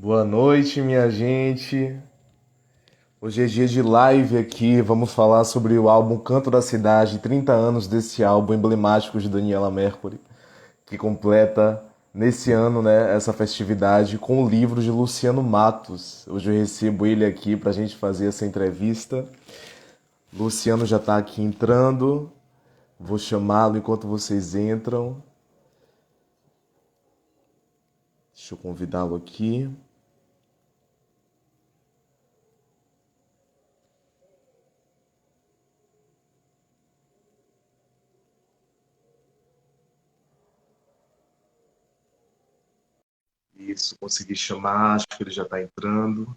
Boa noite, minha gente. Hoje é dia de live aqui. Vamos falar sobre o álbum Canto da Cidade, 30 anos desse álbum emblemático de Daniela Mercury, que completa nesse ano, né, essa festividade com o livro de Luciano Matos. Hoje eu recebo ele aqui para a gente fazer essa entrevista. Luciano já está aqui entrando. Vou chamá-lo enquanto vocês entram. Deixa eu convidá-lo aqui. Isso, consegui chamar, acho que ele já está entrando.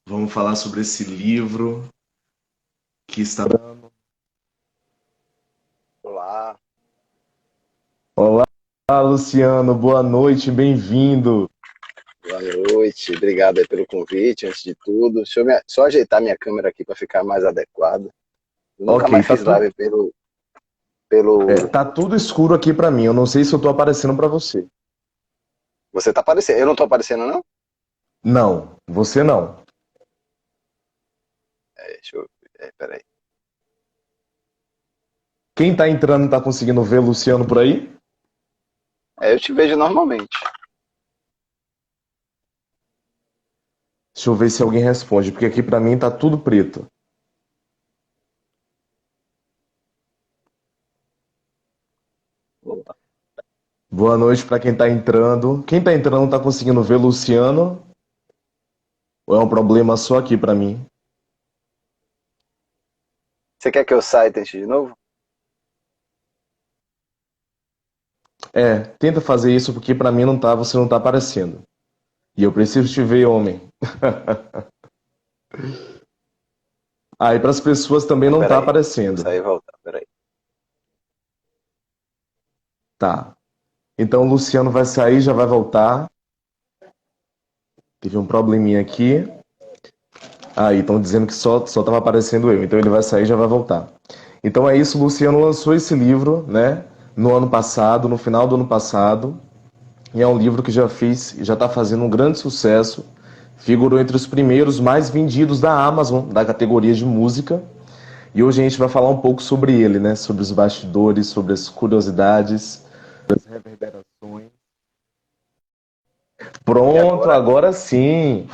Vamos falar sobre esse livro que está. Olá, Olá, Luciano, boa noite, bem-vindo. boa noite. Obrigado aí pelo convite, antes de tudo. Deixa eu só ajeitar minha câmera aqui para ficar mais adequado. Eu nunca Ok, mais fiz live pelo. tá tudo escuro aqui pra mim. Eu não sei se eu tô aparecendo pra você. Você tá aparecendo? Eu não tô aparecendo, não? Não, você não. Deixa eu. Peraí. Quem tá entrando tá conseguindo ver Luciano por aí? Eu te vejo normalmente. Deixa eu ver se alguém responde, porque aqui pra mim tá tudo preto. Opa. Boa noite pra quem tá entrando. Quem tá entrando tá conseguindo ver Luciano? Ou é um problema só aqui pra mim? Você quer que eu saia e tente de novo? Tenta fazer isso porque pra mim não tá, você não tá aparecendo. E eu preciso te ver, homem. Ah, e para as pessoas também Então, não tá peraí. Deixa eu aparecendo. sair e voltar. Peraí. Tá. Então o Luciano vai sair, já vai voltar. Teve um probleminha aqui. Aí, estão dizendo que só tava aparecendo eu. Então ele vai sair e já vai voltar. Então é isso, o Luciano lançou esse livro, né? No ano passado, no final do ano passado. E é um livro que já está fazendo um grande sucesso. Figurou entre os primeiros mais vendidos da Amazon, da categoria de música. E hoje a gente vai falar um pouco sobre ele, né? Sobre os bastidores, sobre as curiosidades, as reverberações. E Pronto, agora? agora sim.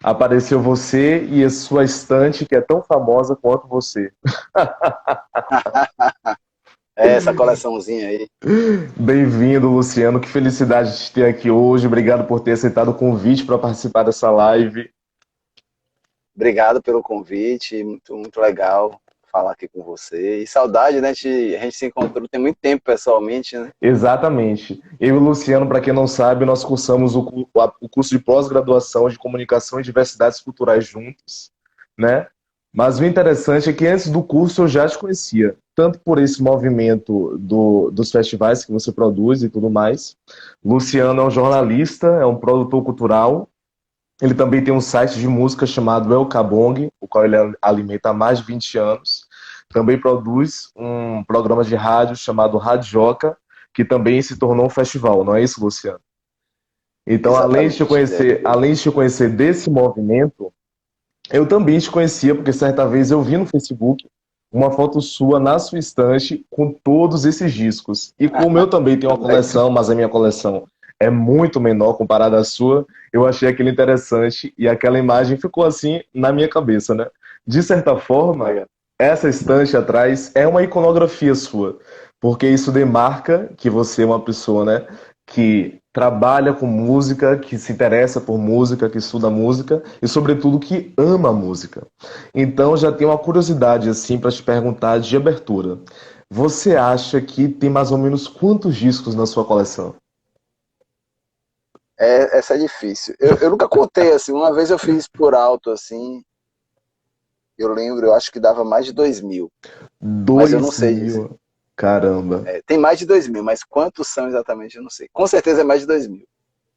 Apareceu você e a sua estante, que é tão famosa quanto você. Essa coleçãozinha aí. Bem-vindo, Luciano. Que felicidade de te ter aqui hoje. Obrigado por ter aceitado o convite para participar dessa live. Obrigado pelo convite. Muito, muito legal falar aqui com você. E saudade, né? A gente se encontrou tem muito tempo pessoalmente, né? Exatamente. Eu e o Luciano, para quem não sabe, nós cursamos o curso de pós-graduação de Comunicação e Diversidades Culturais juntos, né? Mas o interessante é que antes do curso eu já te conhecia, tanto por esse movimento dos festivais que você produz e tudo mais. Luciano é um jornalista, é um produtor cultural. Ele também tem um site de música chamado El Kabong, o qual ele alimenta há mais de 20 anos. Também produz um programa de rádio chamado Radioca, que também se tornou um festival, não é isso, Luciano? Então, Exatamente. além de te conhecer desse movimento, eu também te conhecia, porque certa vez eu vi no Facebook uma foto sua na sua estante com todos esses discos. E como eu também tenho uma coleção, mas a minha coleção é muito menor comparada à sua, eu achei aquilo interessante e aquela imagem ficou assim na minha cabeça, né? De certa forma, Legal. essa estante atrás é uma iconografia sua, porque isso demarca que você é uma pessoa, né, que trabalha com música, que se interessa por música, que estuda música e, sobretudo, que ama música. Então, já tenho uma curiosidade assim para te perguntar de abertura. Você acha que tem mais ou menos quantos discos na sua coleção? Essa é difícil. Eu nunca contei assim. Uma vez eu fiz por alto assim. Eu lembro, eu acho que dava mais de 2.000. Mas eu não Dois sei dizer. mil. Caramba. Tem mais de 2.000, mas quantos são exatamente eu não sei. Com certeza é mais de 2.000.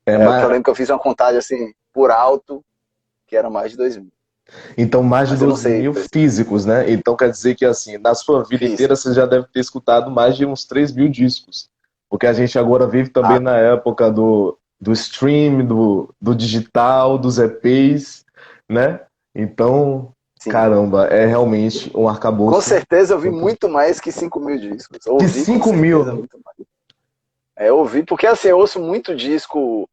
É É o que eu mais... lembro que eu fiz uma contagem assim, por alto, que eram mais de 2.000. Então, mais de Mas eu não 2 sei mil físicos, né? Então, quer dizer que, assim, na sua vida inteira, físico. você já deve ter escutado mais de uns 3 mil discos. Porque a gente agora vive também Ah, na época do stream, do digital, dos EPs, né? Então, Sim. caramba, é realmente um Com arcabouço. certeza eu vi muito mais que 5.000 discos. De Ouvi com 5 certeza mil. muito mais. Eu ouvi, porque assim, eu ouço muito disco.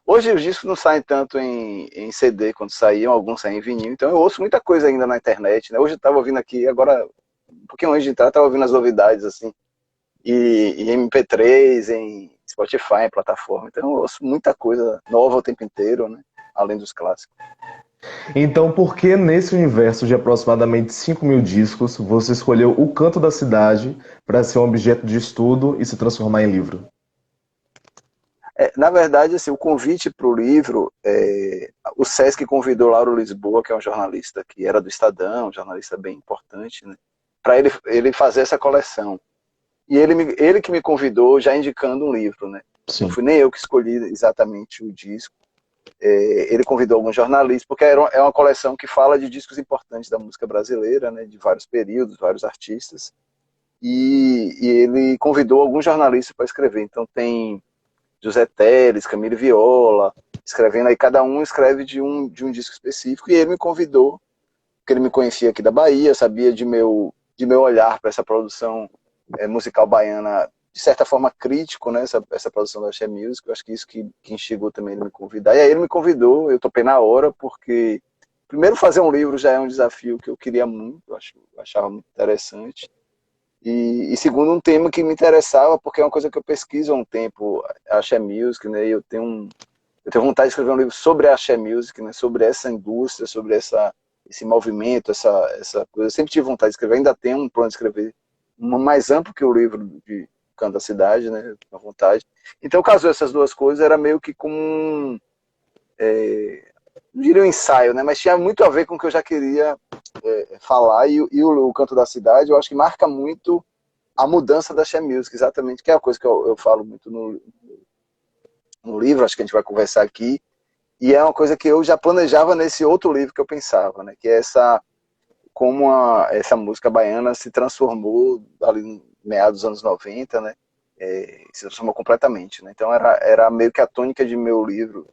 Hoje os discos não saem tanto em CD quando saíam, alguns saem em vinil, então eu ouço muita coisa ainda na internet, né? Hoje eu estava ouvindo aqui, agora, um pouquinho antes de entrar, estava ouvindo as novidades, assim, e MP3, em Spotify, em plataforma, então eu ouço muita coisa nova o tempo inteiro, né? Além dos clássicos. Então, por que nesse universo de aproximadamente 5 mil discos, você escolheu O Canto da Cidade para ser um objeto de estudo e se transformar em livro? Na verdade, assim, o convite para o livro, o Sesc convidou Lauro Lisboa, que é um jornalista que era do Estadão, um jornalista bem importante, né, para ele fazer essa coleção. E ele que me convidou, já indicando um livro, né? Não Sim. fui nem eu que escolhi exatamente o disco. Ele convidou alguns jornalistas, porque é uma coleção que fala de discos importantes da música brasileira, né, de vários períodos, vários artistas. E ele convidou alguns jornalistas para escrever. Então tem José Teles, Camille Viola, escrevendo aí, cada um escreve de um disco específico, e ele me convidou, porque ele me conhecia aqui da Bahia, sabia de meu olhar para essa produção musical baiana, de certa forma crítico, né, essa produção da Axé Music, eu acho que isso que instigou também ele me convidar, e aí ele me convidou, eu topei na hora, porque primeiro fazer um livro já é um desafio que eu queria muito, eu achava muito interessante, e segundo, um tema que me interessava, porque é uma coisa que eu pesquiso há um tempo, a Axé Music, né? E eu tenho vontade de escrever um livro sobre a Axé Music, né? Sobre essa indústria, sobre esse movimento, essa coisa. Eu sempre tive vontade de escrever, ainda tenho um plano de escrever mais amplo que o livro de Canto da Cidade, né? À vontade. Então, casou essas duas coisas, era meio que como não diria um ensaio, né? Mas tinha muito a ver com o que eu já queria falar, e o Canto da Cidade, eu acho que marca muito a mudança da She Music, exatamente, que é a coisa que eu falo muito no livro, acho que a gente vai conversar aqui, e é uma coisa que eu já planejava nesse outro livro que eu pensava, né, que é como essa música baiana se transformou ali no meados dos anos 90, né, se transformou completamente, né, então era meio que a tônica de meu livro,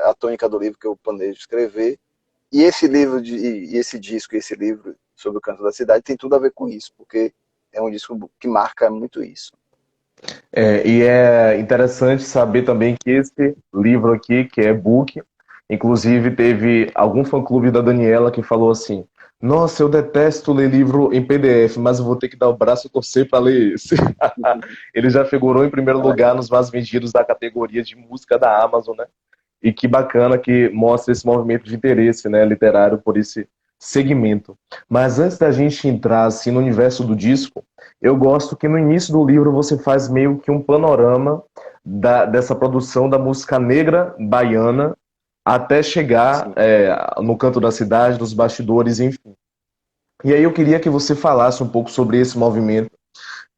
a tônica do livro que eu planejo escrever, e esse livro, e esse disco, esse livro sobre o Canto da Cidade tem tudo a ver com isso, porque é um disco que marca muito isso. E é interessante saber também que esse livro aqui, que é book, inclusive teve algum fã-clube da Daniela que falou assim: Nossa, eu detesto ler livro em PDF, mas eu vou ter que dar o braço e torcer para ler esse. Ele já figurou em primeiro É lugar legal. nos mais vendidos da categoria de música da Amazon, né? E que bacana que mostra esse movimento de interesse, né, literário por esse segmento. Mas antes da gente entrar assim, no universo do disco, eu gosto que no início do livro você faz meio que um panorama dessa produção da música negra baiana até chegar Sim. no canto da cidade, nos bastidores, enfim. E aí eu queria que você falasse um pouco sobre esse movimento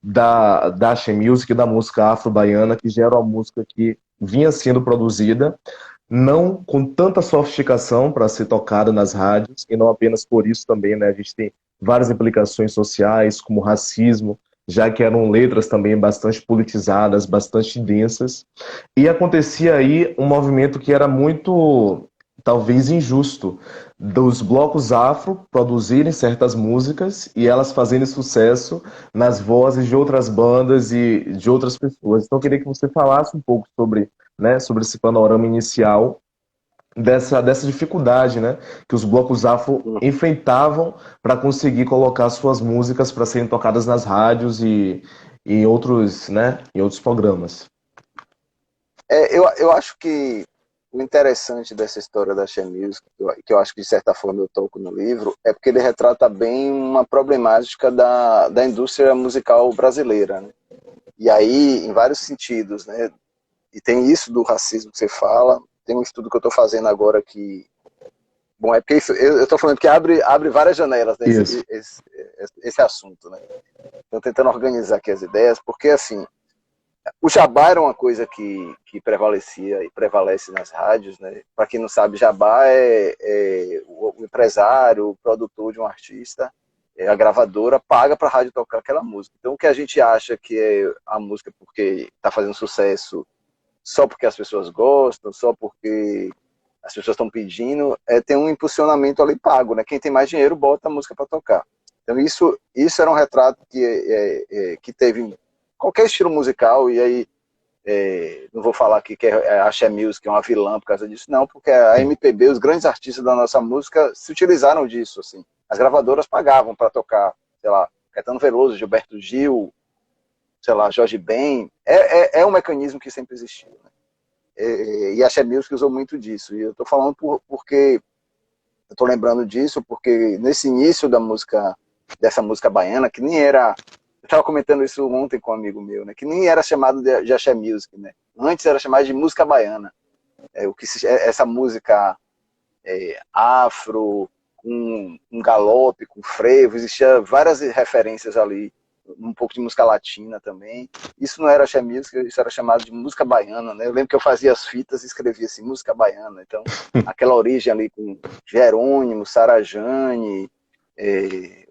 da Axé Music, da música afro-baiana, que já era uma música que vinha sendo produzida, não com tanta sofisticação para ser tocada nas rádios, e não apenas por isso também, né? A gente tem várias implicações sociais, como racismo, já que eram letras também bastante politizadas, bastante densas, e acontecia aí um movimento que era muito, talvez, injusto, dos blocos afro produzirem certas músicas e elas fazerem sucesso nas vozes de outras bandas e de outras pessoas. Então eu queria que você falasse um pouco sobre, né, sobre esse panorama inicial dessa dificuldade, né, que os blocos afro enfrentavam para conseguir colocar suas músicas para serem tocadas nas rádios e em outros, né, em outros programas. Eu acho que o interessante dessa história da She Music, que eu acho que de certa forma eu toco no livro, é porque ele retrata bem uma problemática da indústria musical brasileira, né? E aí, em vários sentidos, né? E tem isso do racismo que você fala, tem um estudo que eu estou fazendo agora que... Bom, é porque eu estou falando que abre várias janelas, né, Isso. esse assunto, né? Estou tentando organizar aqui as ideias, porque assim, o jabá era uma coisa que prevalecia e prevalece nas rádios, né? Para quem não sabe, jabá é o empresário, o produtor de um artista, a gravadora paga para a rádio tocar aquela música. Então, o que a gente acha que é a música porque está fazendo sucesso só porque as pessoas gostam, só porque as pessoas estão pedindo, tem um impulsionamento ali pago, né? Quem tem mais dinheiro bota a música para tocar. Então isso era um retrato que teve em qualquer estilo musical, e aí não vou falar aqui que a Axé Music é uma vilã por causa disso, não, porque a MPB, os grandes artistas da nossa música se utilizaram disso, assim. As gravadoras pagavam para tocar, sei lá, Caetano Veloso, Gilberto Gil, sei lá, Jorge Ben. É um mecanismo que sempre existiu, né? E a Axé Music usou muito disso. E eu estou falando porque eu estou lembrando disso, porque nesse início dessa música baiana, que nem era. Eu estava comentando isso ontem com um amigo meu, né? Que nem era chamado de Axé Music, né? Antes era chamado de música baiana. Essa música afro, com um galope, com frevo, existia várias referências ali, um pouco de música latina também. Isso não era Axé Music, isso era chamado de música baiana, né? Eu lembro que eu fazia as fitas e escrevia assim, música baiana. Então, aquela origem ali com Jerônimo, Sarajane,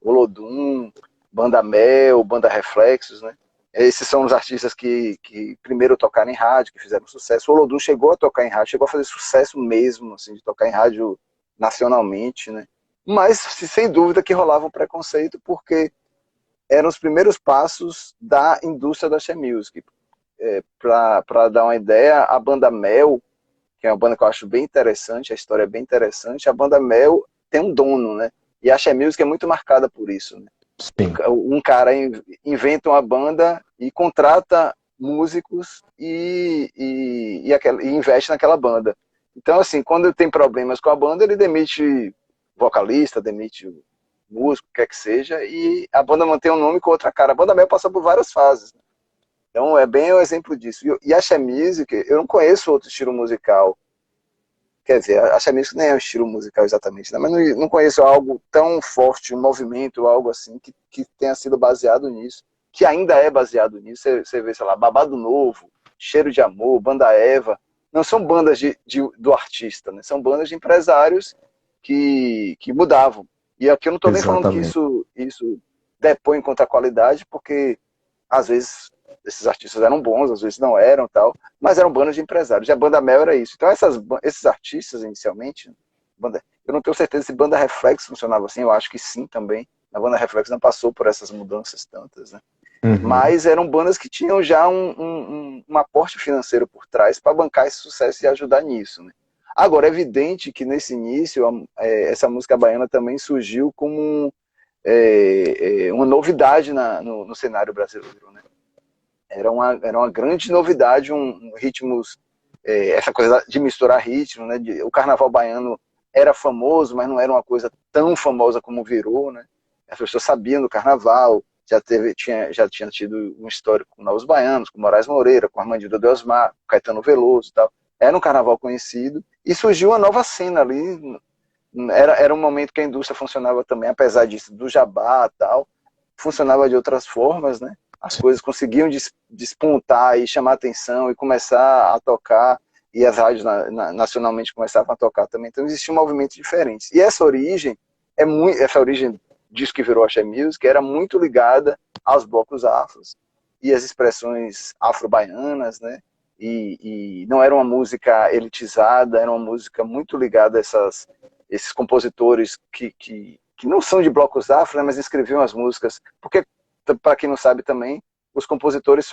Olodum, Banda Mel, Banda Reflexos, né? Esses são os artistas que primeiro tocaram em rádio, que fizeram sucesso. O Olodum chegou a tocar em rádio, chegou a fazer sucesso mesmo, assim, de tocar em rádio nacionalmente, né? Mas, sem dúvida, que rolava um preconceito, porque eram os primeiros passos da indústria da Axé Music. Para dar uma ideia, a Banda Mel, que é uma banda que eu acho bem interessante, a história é bem interessante, a Banda Mel tem um dono, né? E a Axé Music é muito marcada por isso, né? Sim. Um cara inventa uma banda e contrata músicos e investe naquela banda. Então, assim, quando tem problemas com a banda, ele demite vocalista, demite o músico, o que quer que seja, e a banda mantém um nome com outra cara. A Banda Mel passa por várias fases, né? Então, é bem um exemplo disso. E a Axé Music, eu não conheço outro estilo musical. Quer dizer, a Axé Music nem é um estilo musical exatamente, né? Mas não conheço algo tão forte, um movimento, algo assim, que tenha sido baseado nisso, que ainda é baseado nisso. Você vê, sei lá, Babado Novo, Cheiro de Amor, Banda Eva, não são bandas do artista, né? São bandas de empresários que mudavam. E aqui eu não estou nem falando que isso depõe contra a qualidade, porque às vezes esses artistas eram bons, às vezes não eram, tal, mas eram bandas de empresários. E a Banda Mel era isso. Então esses artistas inicialmente, eu não tenho certeza se Banda Reflex funcionava assim, eu acho que sim também. A Banda Reflex não passou por essas mudanças tantas, né? Uhum. Mas eram bandas que tinham já um aporte financeiro por trás para bancar esse sucesso e ajudar nisso, né? Agora, é evidente que nesse início essa música baiana também surgiu como uma novidade no cenário brasileiro, né? Era uma grande novidade, ritmos, essa coisa de misturar ritmo, né? O carnaval baiano era famoso, mas não era uma coisa tão famosa como virou, né? As pessoas sabiam do carnaval, já tinha tido um histórico com Novos Baianos, com Moraes Moreira, com Armandinho do Osmar, com Caetano Veloso e tal. Era um carnaval conhecido, e surgiu uma nova cena ali. Era um momento que a indústria funcionava também, apesar disso, do jabá e tal, funcionava de outras formas, né? As coisas conseguiam despontar e chamar atenção e começar a tocar, e as rádios nacionalmente começavam a tocar também. Então existiam movimentos diferentes. E essa origem disso que virou a Axé Music era muito ligada aos blocos afros e as expressões afro-baianas, né? E não era uma música elitizada, era uma música muito ligada a esses compositores que não são de blocos afro, né, mas escreviam as músicas. Porque, para quem não sabe também, os compositores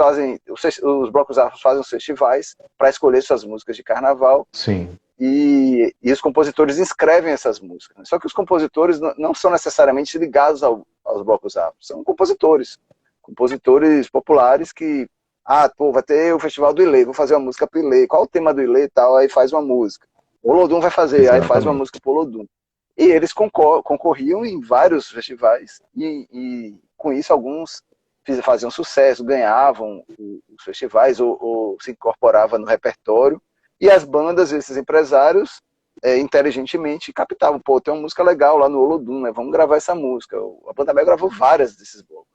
os blocos afros fazem os festivais para escolher suas músicas de carnaval. Sim. E os compositores escrevem essas músicas. Só que os compositores não são necessariamente ligados aos blocos afros. São compositores populares que vai ter o festival do Ilê, vou fazer uma música pro Ilê. Qual o tema do Ilê e tal? Aí faz uma música. O Olodum vai fazer, Exatamente. aí faz uma música pro Olodum. E eles concorriam em vários festivais. E com isso, alguns faziam sucesso, ganhavam os festivais ou se incorporavam no repertório. E as bandas, esses empresários, inteligentemente captavam. Pô, tem uma música legal lá no Olodum, né? Vamos gravar essa música. A Banda Mel gravou várias desses blocos.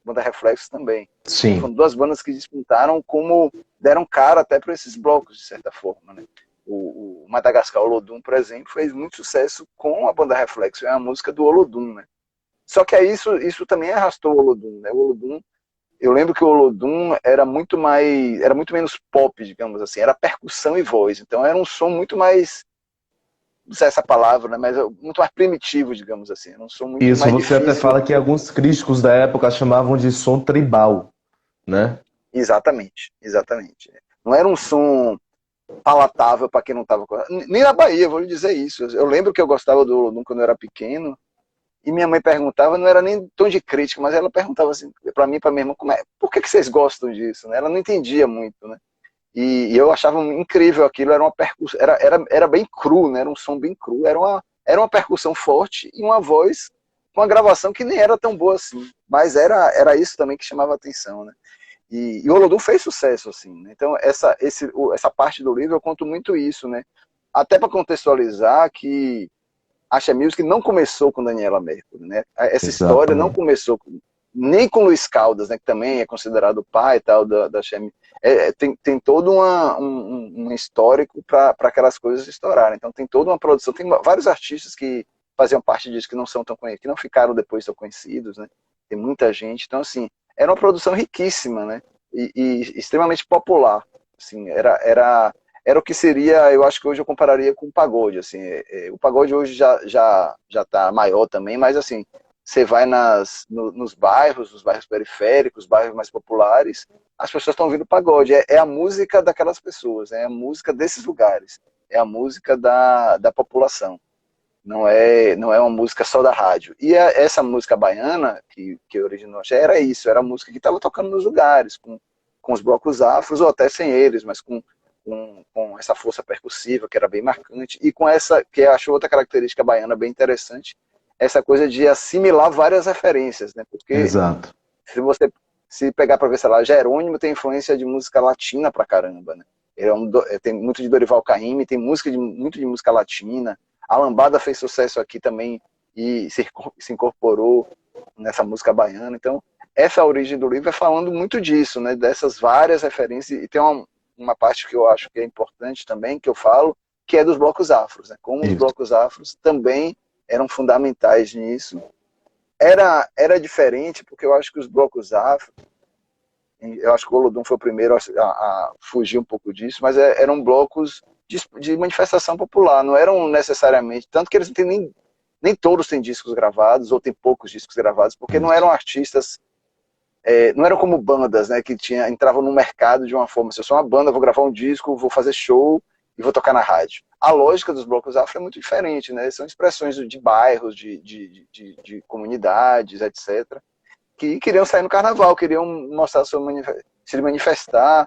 Banda Reflexos também. Sim. Foram duas bandas que despontaram, como deram cara até para esses blocos, de certa forma, né? O Madagascar Olodum, por exemplo, fez muito sucesso com a Banda Reflexo, é a música do Olodum, né? Só que aí isso também arrastou o Olodum, né? O Olodum, eu lembro que o Olodum era muito menos pop, digamos assim, era percussão e voz, então era um som muito mais, não sei essa palavra, né, mas muito mais primitivo, digamos assim, era um som muito Isso, mais você até difícil. fala que alguns críticos da época chamavam de som tribal, né? Exatamente, exatamente. Não era um som palatável para quem não estava. Nem na Bahia, vou lhe dizer isso. Eu lembro que eu gostava do Olodum quando eu era pequeno, e minha mãe perguntava, não era nem tom de crítica, mas ela perguntava assim, para mim e para minha irmã, por que vocês gostam disso? Né? Ela não entendia muito, né? E eu achava incrível aquilo, era uma percussão, era bem cru, né? Era um som bem cru, era uma percussão forte e uma voz com uma gravação que nem era tão boa assim, mas era isso também que chamava a atenção, né? E o Olodum fez sucesso, assim, né? Então essa parte do livro eu conto muito isso, né? Até para contextualizar que a Axé Music não começou com Daniela Mercury, né? Essa história não Exatamente. começou nem com Luiz Caldas, né? Que também é considerado o pai e tal da Axé Music. Tem todo um histórico para aquelas coisas estourarem. Então tem toda uma produção, tem vários artistas que faziam parte disso que não são tão conhecidos, que não ficaram depois tão conhecidos, né? Tem muita gente. Então assim, era uma produção riquíssima, né? E extremamente popular. Assim, era o que seria, eu acho que hoje eu compararia com o pagode, assim, o pagode hoje já tá maior também, mas assim, você vai nos bairros, os bairros periféricos, os bairros mais populares, as pessoas estão ouvindo pagode, é a música daquelas pessoas, é a música desses lugares, é a música da população, não é uma música só da rádio. E essa música baiana, que originou, já era isso, era a música que estava tocando nos lugares, com os blocos afros, ou até sem eles, mas com essa força percussiva, que era bem marcante, e com essa, que eu acho outra característica baiana bem interessante, essa coisa de assimilar várias referências, né? Porque Exato. se você se pegar para ver, sei lá, Jerônimo tem influência de música latina pra caramba, né? Tem muito de Dorival Caymmi, tem muito de música latina. A lambada fez sucesso aqui também e se incorporou nessa música baiana. Então, essa origem do livro é falando muito disso, né? Dessas várias referências. E tem uma parte que eu acho que é importante também, que eu falo, que é dos blocos afros, né? Como os Isso. blocos afros também eram fundamentais nisso. Era diferente, porque eu acho que os blocos afros, eu acho que o Olodum foi o primeiro a fugir um pouco disso, mas eram blocos de manifestação popular, não eram necessariamente, tanto que eles não têm nem todos têm discos gravados, ou tem poucos discos gravados, porque não Isso. eram artistas, não eram como bandas, né, que entravam no mercado de uma forma, se eu sou uma banda, vou gravar um disco, vou fazer show e vou tocar na rádio. A lógica dos blocos afro é muito diferente, né, são expressões de bairros, de comunidades, etc., que queriam sair no carnaval, queriam mostrar se manifestar,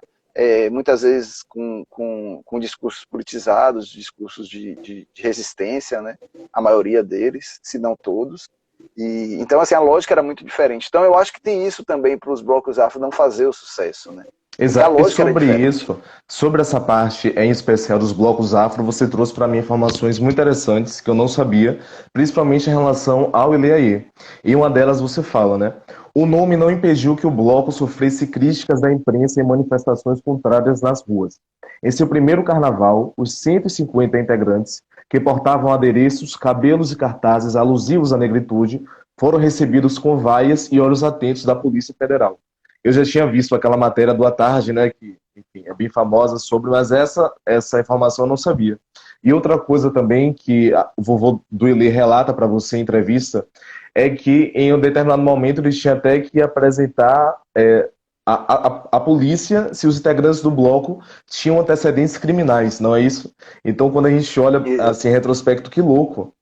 muitas vezes com discursos politizados, discursos de resistência, né? A maioria deles, se não todos. Então, assim, a lógica era muito diferente. Então, eu acho que tem isso também para os blocos afro não fazer o sucesso, né? Porque a Exato. E lógica era sobre diferente. isso, sobre essa parte em especial dos blocos afro, você trouxe para mim informações muito interessantes que eu não sabia, principalmente em relação ao Ileaê. E uma delas você fala, né? O nome não impediu que o bloco sofresse críticas da imprensa e manifestações contrárias nas ruas. Em seu primeiro carnaval, os 150 integrantes, que portavam adereços, cabelos e cartazes alusivos à negritude, foram recebidos com vaias e olhos atentos da Polícia Federal. Eu já tinha visto aquela matéria do À Tarde, né, que, enfim, é bem famosa sobre, mas essa informação eu não sabia. E outra coisa também que o vovô do Ilê relata para você em entrevista é que em um determinado momento eles tinham até que apresentar a polícia se os integrantes do bloco tinham antecedentes criminais, não é isso? Então, quando a gente olha E, assim, em retrospecto, que louco,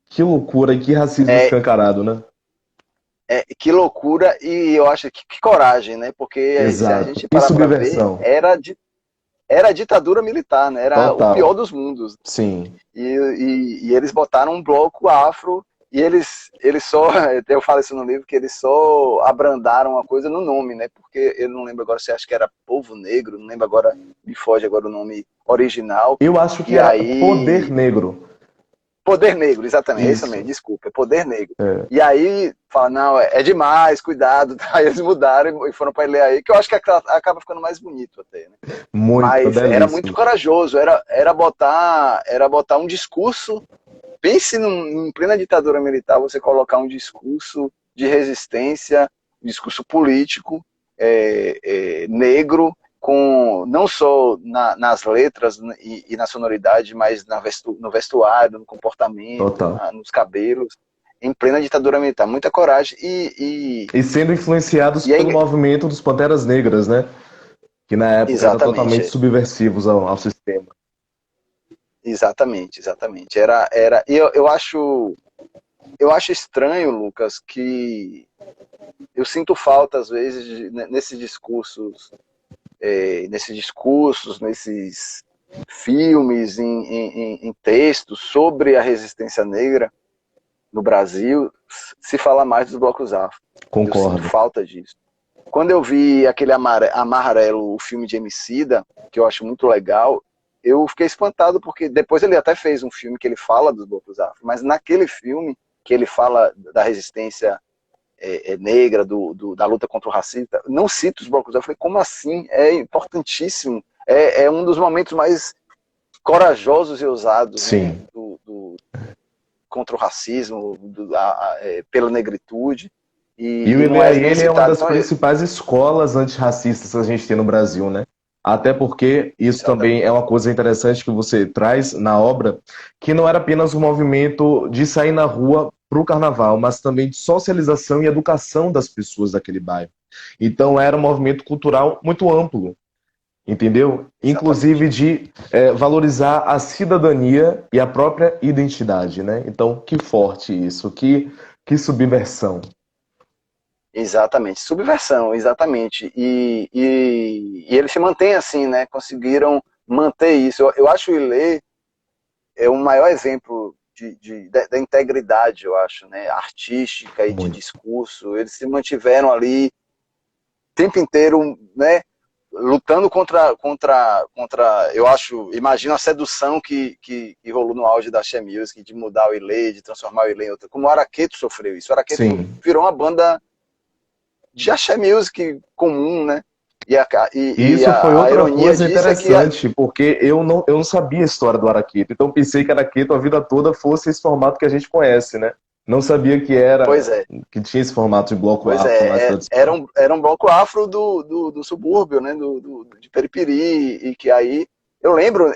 que loucura e que racismo é, escancarado, né? que loucura e eu acho que coragem, né? Porque se a Exato. gente E parar para ver, subversão. era a ditadura militar, né? Era o pior Total. dos mundos. Sim. E eles botaram um bloco afro e eles só, eu falo isso no livro, que eles só abrandaram a coisa no nome, né? Porque eu não lembro agora se acho que era Povo Negro, não lembro agora, me foge agora o nome original. Eu acho que E era Poder aí Negro. Poder Negro, exatamente, é isso mesmo, Isso. desculpa, é Poder Negro. É. E aí, fala, não, é demais, cuidado. Aí eles mudaram e foram para ele aí, que eu acho que acaba ficando mais bonito até, né? Muito Mas era muito belíssimo. corajoso, era botar um discurso. Pense em plena ditadura militar, você colocar um discurso de resistência, um discurso político, negro, com não só nas letras e na sonoridade, mas no vestuário, no comportamento, Total. nos cabelos, em plena ditadura militar. Muita coragem E sendo influenciados e pelo aí, movimento dos Panteras Negras, né? Que na época eram totalmente exatamente, subversivos ao sistema. exatamente. Eu acho estranho, Lucas, que eu sinto falta às vezes nesses filmes, em textos sobre a resistência negra no Brasil, se fala mais dos blocos afro. Eu sinto Concordo. falta disso. Quando eu vi aquele Amarelo, o filme de Emicida, que eu acho muito legal, eu fiquei espantado, porque depois ele até fez um filme que ele fala dos blocos afro, mas naquele filme que ele fala da resistência negra, da luta contra o racismo, não cita os blocos afro. Eu falei, como assim? É importantíssimo. É um dos momentos mais corajosos e ousados, né, Sim. contra o racismo, pela negritude. E o E não é nem ele é uma citado. das Então, principais escolas antirracistas que a gente tem no Brasil, né? Até porque isso também exatamente. é uma coisa interessante que você traz na obra, que não era apenas um movimento de sair na rua para o carnaval, mas também de socialização e educação das pessoas daquele bairro. Então era um movimento cultural muito amplo, entendeu? Exatamente. Inclusive de valorizar a cidadania e a própria identidade, né? Então, que forte isso, que subversão. Exatamente, subversão, exatamente. E ele se mantém assim, né? Conseguiram manter isso. Eu acho o Ilê o maior exemplo da integridade, eu acho, né? Artística e de Muito. discurso. Eles se mantiveram ali o tempo inteiro, né? Lutando eu acho, imagino a sedução que rolou no auge da Axé Music, de mudar o Ilê, de transformar o Ilê em outra. Como o Araqueto sofreu isso. O Araqueto Sim. virou uma banda de Axé Music comum, né? E Isso foi a outra ironia coisa disso é que interessante, porque eu não sabia a história do Araqueto, então pensei que Araqueto a vida toda fosse esse formato que a gente conhece, né? Não sabia pois era, é, que tinha esse formato de bloco pois afro mais é, tradicional. era um bloco afro do subúrbio, né? De Peripiri, e que aí eu lembro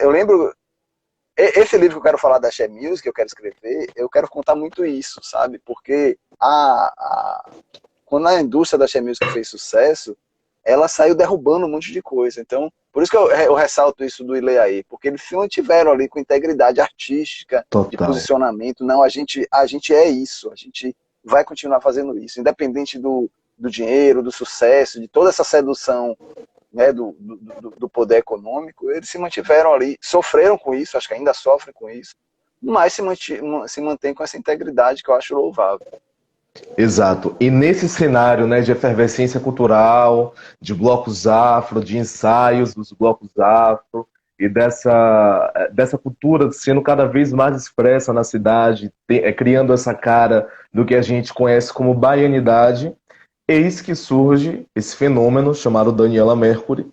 esse livro que eu quero falar da Axé Music, que eu quero escrever, eu quero contar muito isso, sabe? Porque quando a indústria da Axé Music fez sucesso, ela saiu derrubando um monte de coisa. Então, por isso que eu ressalto isso do Ileaí, porque eles se mantiveram ali com integridade artística, de Total. posicionamento. Não, a gente é isso, a gente vai continuar fazendo isso, independente do dinheiro, do sucesso, de toda essa sedução, né, do poder econômico. Eles se mantiveram ali, sofreram com isso, acho que ainda sofrem com isso, mas se mantém com essa integridade que eu acho louvável. Exato. E nesse cenário, né, de efervescência cultural, de blocos afro, de ensaios dos blocos afro, e dessa cultura sendo cada vez mais expressa na cidade, criando essa cara do que a gente conhece como baianidade, eis que surge esse fenômeno chamado Daniela Mercury,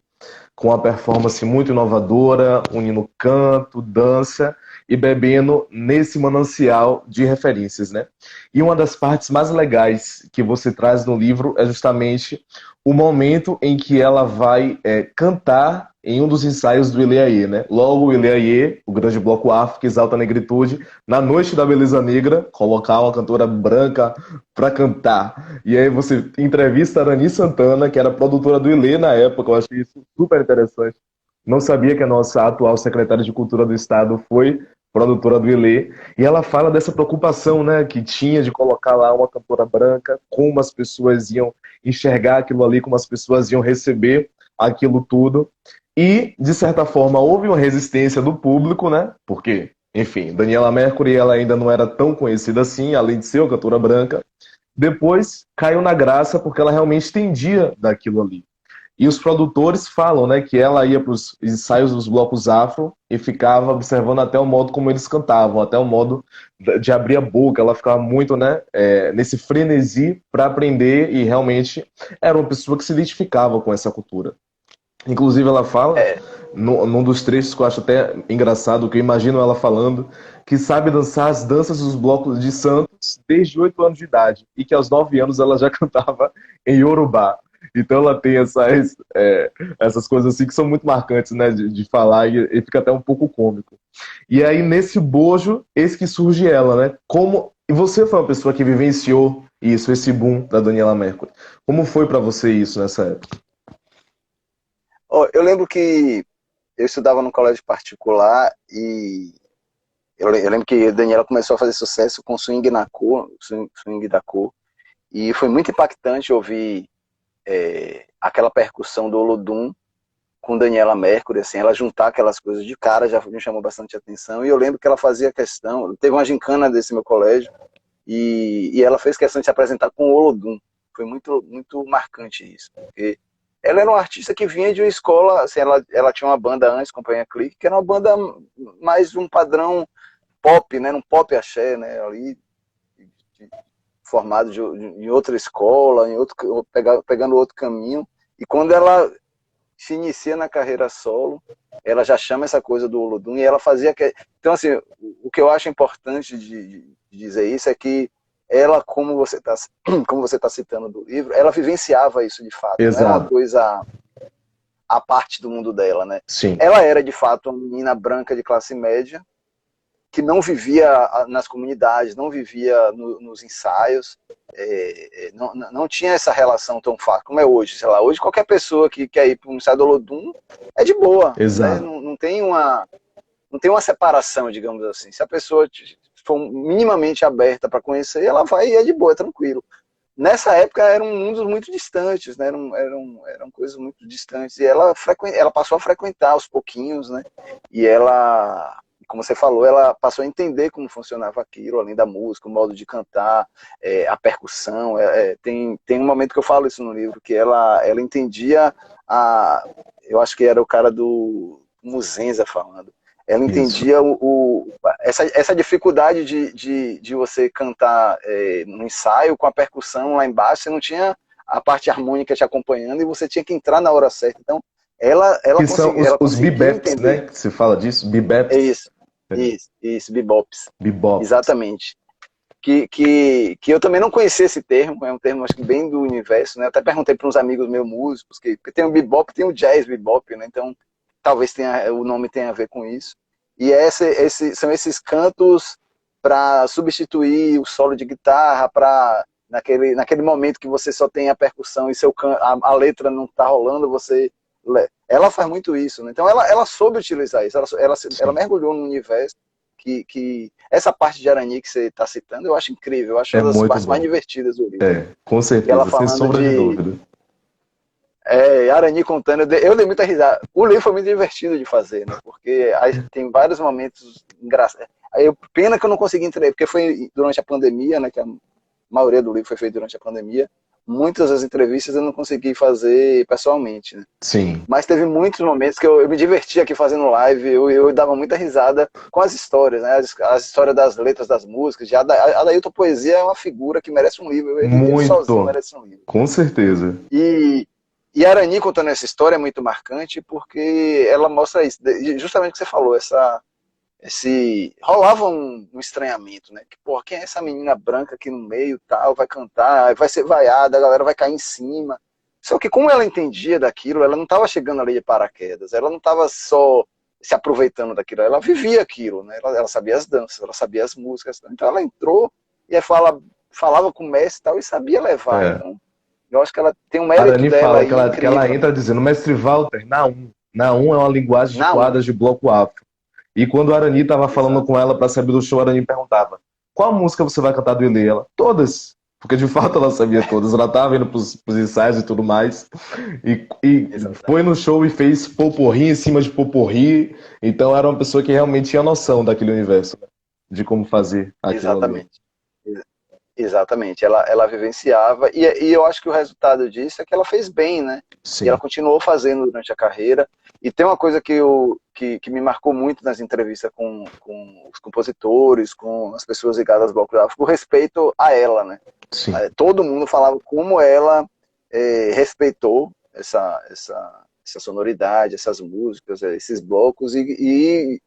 com uma performance muito inovadora, unindo canto, dança e bebendo nesse manancial de referências, né? E uma das partes mais legais que você traz no livro é justamente o momento em que ela vai cantar em um dos ensaios do Ileaê, né? Logo o Ileaê, o grande bloco afro que exalta a negritude, na noite da beleza negra, colocar uma cantora branca para cantar. E aí você entrevista a Arani Santana, que era produtora do Ilê na época, eu achei isso super interessante. Não sabia que a nossa atual secretária de Cultura do Estado foi produtora do Ilê, e ela fala dessa preocupação, né, que tinha de colocar lá uma cantora branca, como as pessoas iam enxergar aquilo ali, como as pessoas iam receber aquilo tudo. E, de certa forma, houve uma resistência do público, né? Porque, enfim, Daniela Mercury ela ainda não era tão conhecida assim, além de ser uma cantora branca. Depois caiu na graça porque ela realmente entendia daquilo ali. E os produtores falam, né, que ela ia para os ensaios dos blocos afro e ficava observando até o modo como eles cantavam, até o modo de abrir a boca. Ela ficava muito, né, nesse frenesi para aprender e realmente era uma pessoa que se identificava com essa cultura. Inclusive ela fala, É, num dos trechos que eu acho até engraçado, que eu imagino ela falando, que sabe dançar as danças dos blocos de Santos desde 8 anos de idade e que aos 9 anos ela já cantava em Yorubá. Então ela tem essas coisas assim que são muito marcantes, né, de falar e fica até um pouco cômico. E aí nesse bojo, eis que surge ela, né? E você foi uma pessoa que vivenciou isso, esse boom da Daniela Mercury. Como foi pra você isso nessa época? Ó, eu lembro que eu estudava num colégio particular e eu lembro que a Daniela começou a fazer sucesso com Swing na Cor, Swing da Cor, e foi muito impactante ouvir aquela percussão do Olodum com Daniela Mercury, assim, ela juntar aquelas coisas de cara já me chamou bastante atenção, e eu lembro que ela fazia questão, teve uma gincana desse meu colégio, e ela fez questão de se apresentar com o Olodum, foi muito, muito marcante isso, porque ela era uma artista que vinha de uma escola, assim, ela tinha uma banda antes, Companhia Clique, que era uma banda mais um padrão pop, né, um pop axé, né, ali, formado em outra escola, pegando outro caminho, e quando ela se inicia na carreira solo, ela já chama essa coisa do Olodum, e ela fazia... Então, assim, o que eu acho importante de dizer isso é que ela, como você tá citando do livro, ela vivenciava isso de fato, não era uma Exato. coisa a parte do mundo dela, né? Sim. Ela era, de fato, uma menina branca de classe média, que não vivia nas comunidades, não vivia nos ensaios, não tinha essa relação tão fácil como é hoje. Sei lá, hoje qualquer pessoa que quer ir para um ensaio do Olodum é de boa, né? Exato. Não tem uma separação, digamos assim. Se a pessoa for minimamente aberta para conhecer, ela vai e é de boa, é tranquilo. Nessa época eram mundos muito distantes, né? Eram coisas muito distantes, e ela passou a frequentar aos pouquinhos, né? E ela, como você falou, ela passou a entender como funcionava aquilo, além da música, o modo de cantar, a percussão. Tem um momento que eu falo isso no livro, que ela entendia eu acho que era o cara do Muzenza falando. Ela Isso. entendia essa dificuldade de você cantar no ensaio com a percussão lá embaixo, você não tinha a parte harmônica te acompanhando e você tinha que entrar na hora certa. Então, ela Que são ela os conseguia bebeps, entender. né? Que se fala disso, É bebeps, isso, bebops. bebops. Exatamente. Que eu também não conhecia esse termo, é um termo acho que bem do universo, né? Eu até perguntei para uns amigos meus músicos, porque tem o bebop, tem o jazz bebop, né? Então, talvez o nome tenha a ver com isso. E são esses cantos para substituir o solo de guitarra, para naquele momento que você só tem a percussão e a letra não está rolando, ela faz muito isso, né? Então ela soube utilizar isso, ela mergulhou no universo que essa parte de Arani que você está citando, eu acho incrível, eu acho É uma das muito partes mais bom. divertidas do livro. Com E ela certeza, sem falando sombra de dúvida. Arani contando, eu dei muita risada. O livro foi muito divertido de fazer, né? Porque tem vários momentos engraçados. Pena que eu não consegui entregar, porque foi durante a pandemia, né? Que a maioria do livro foi feito durante a pandemia. Muitas das entrevistas eu não consegui fazer pessoalmente, né? Sim. Mas teve muitos momentos que eu me diverti aqui fazendo live, eu dava muita risada com as histórias, né? As histórias das letras das músicas. A Adailton Poesia é uma figura que merece um livro. Ele sozinho Muito. merece um livro. Com certeza. E a Arani contando essa história é muito marcante porque ela mostra isso, justamente o que você falou, rolava um estranhamento, né? Que, porra, quem é essa menina branca aqui no meio, tal, vai cantar, vai ser vaiada, a galera vai cair em cima. Só que como ela entendia daquilo, ela não estava chegando ali de paraquedas, ela não estava só se aproveitando daquilo, ela vivia aquilo, né? Ela sabia as danças, ela sabia as músicas, então ela entrou e falava com o mestre e tal, e sabia levar, É. então eu acho que ela tem um A mérito Arani dela fala aí que ela incrível. entra dizendo, Mestre Walter, na um. Na um é uma linguagem de Não, quadras de bloco afro. E quando a Arani estava falando exato. com ela para saber do show, a Arani perguntava: qual música você vai cantar do Ilê? Ela, todas. Porque de fato ela sabia todas. Ela estava indo para os ensaios e tudo mais. E foi Exatamente. no show e fez poporri em cima de poporri. Então era uma pessoa que realmente tinha noção daquele universo, né? De como fazer aquilo ali. Exatamente. Exatamente, ela vivenciava, e eu acho que o resultado disso é que ela fez bem, né? E ela Sim. continuou fazendo durante a carreira. E tem uma coisa que me marcou muito nas entrevistas com os compositores, com as pessoas ligadas ao bloco gráfico, o respeito a ela, né? Sim. Todo mundo falava como ela respeitou essa sonoridade, essas músicas, esses blocos, e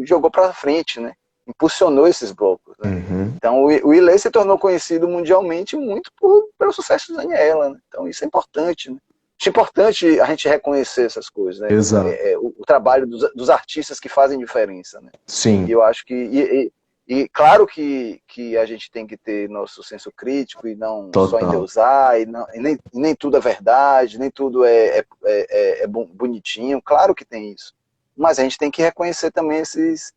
jogou para frente, né? Impulsionou esses blocos, né? Uhum. Então, o Ilê se tornou conhecido mundialmente muito pelo sucesso da Daniela, né? Então, isso é importante, né? É importante a gente reconhecer essas coisas, né? Exato. O trabalho dos artistas que fazem diferença, né? Sim. E eu acho que... E claro que a gente tem que ter nosso senso crítico e não Total. só endeusar, e nem tudo é verdade, nem tudo é bonitinho. Claro que tem isso. Mas a gente tem que reconhecer também esses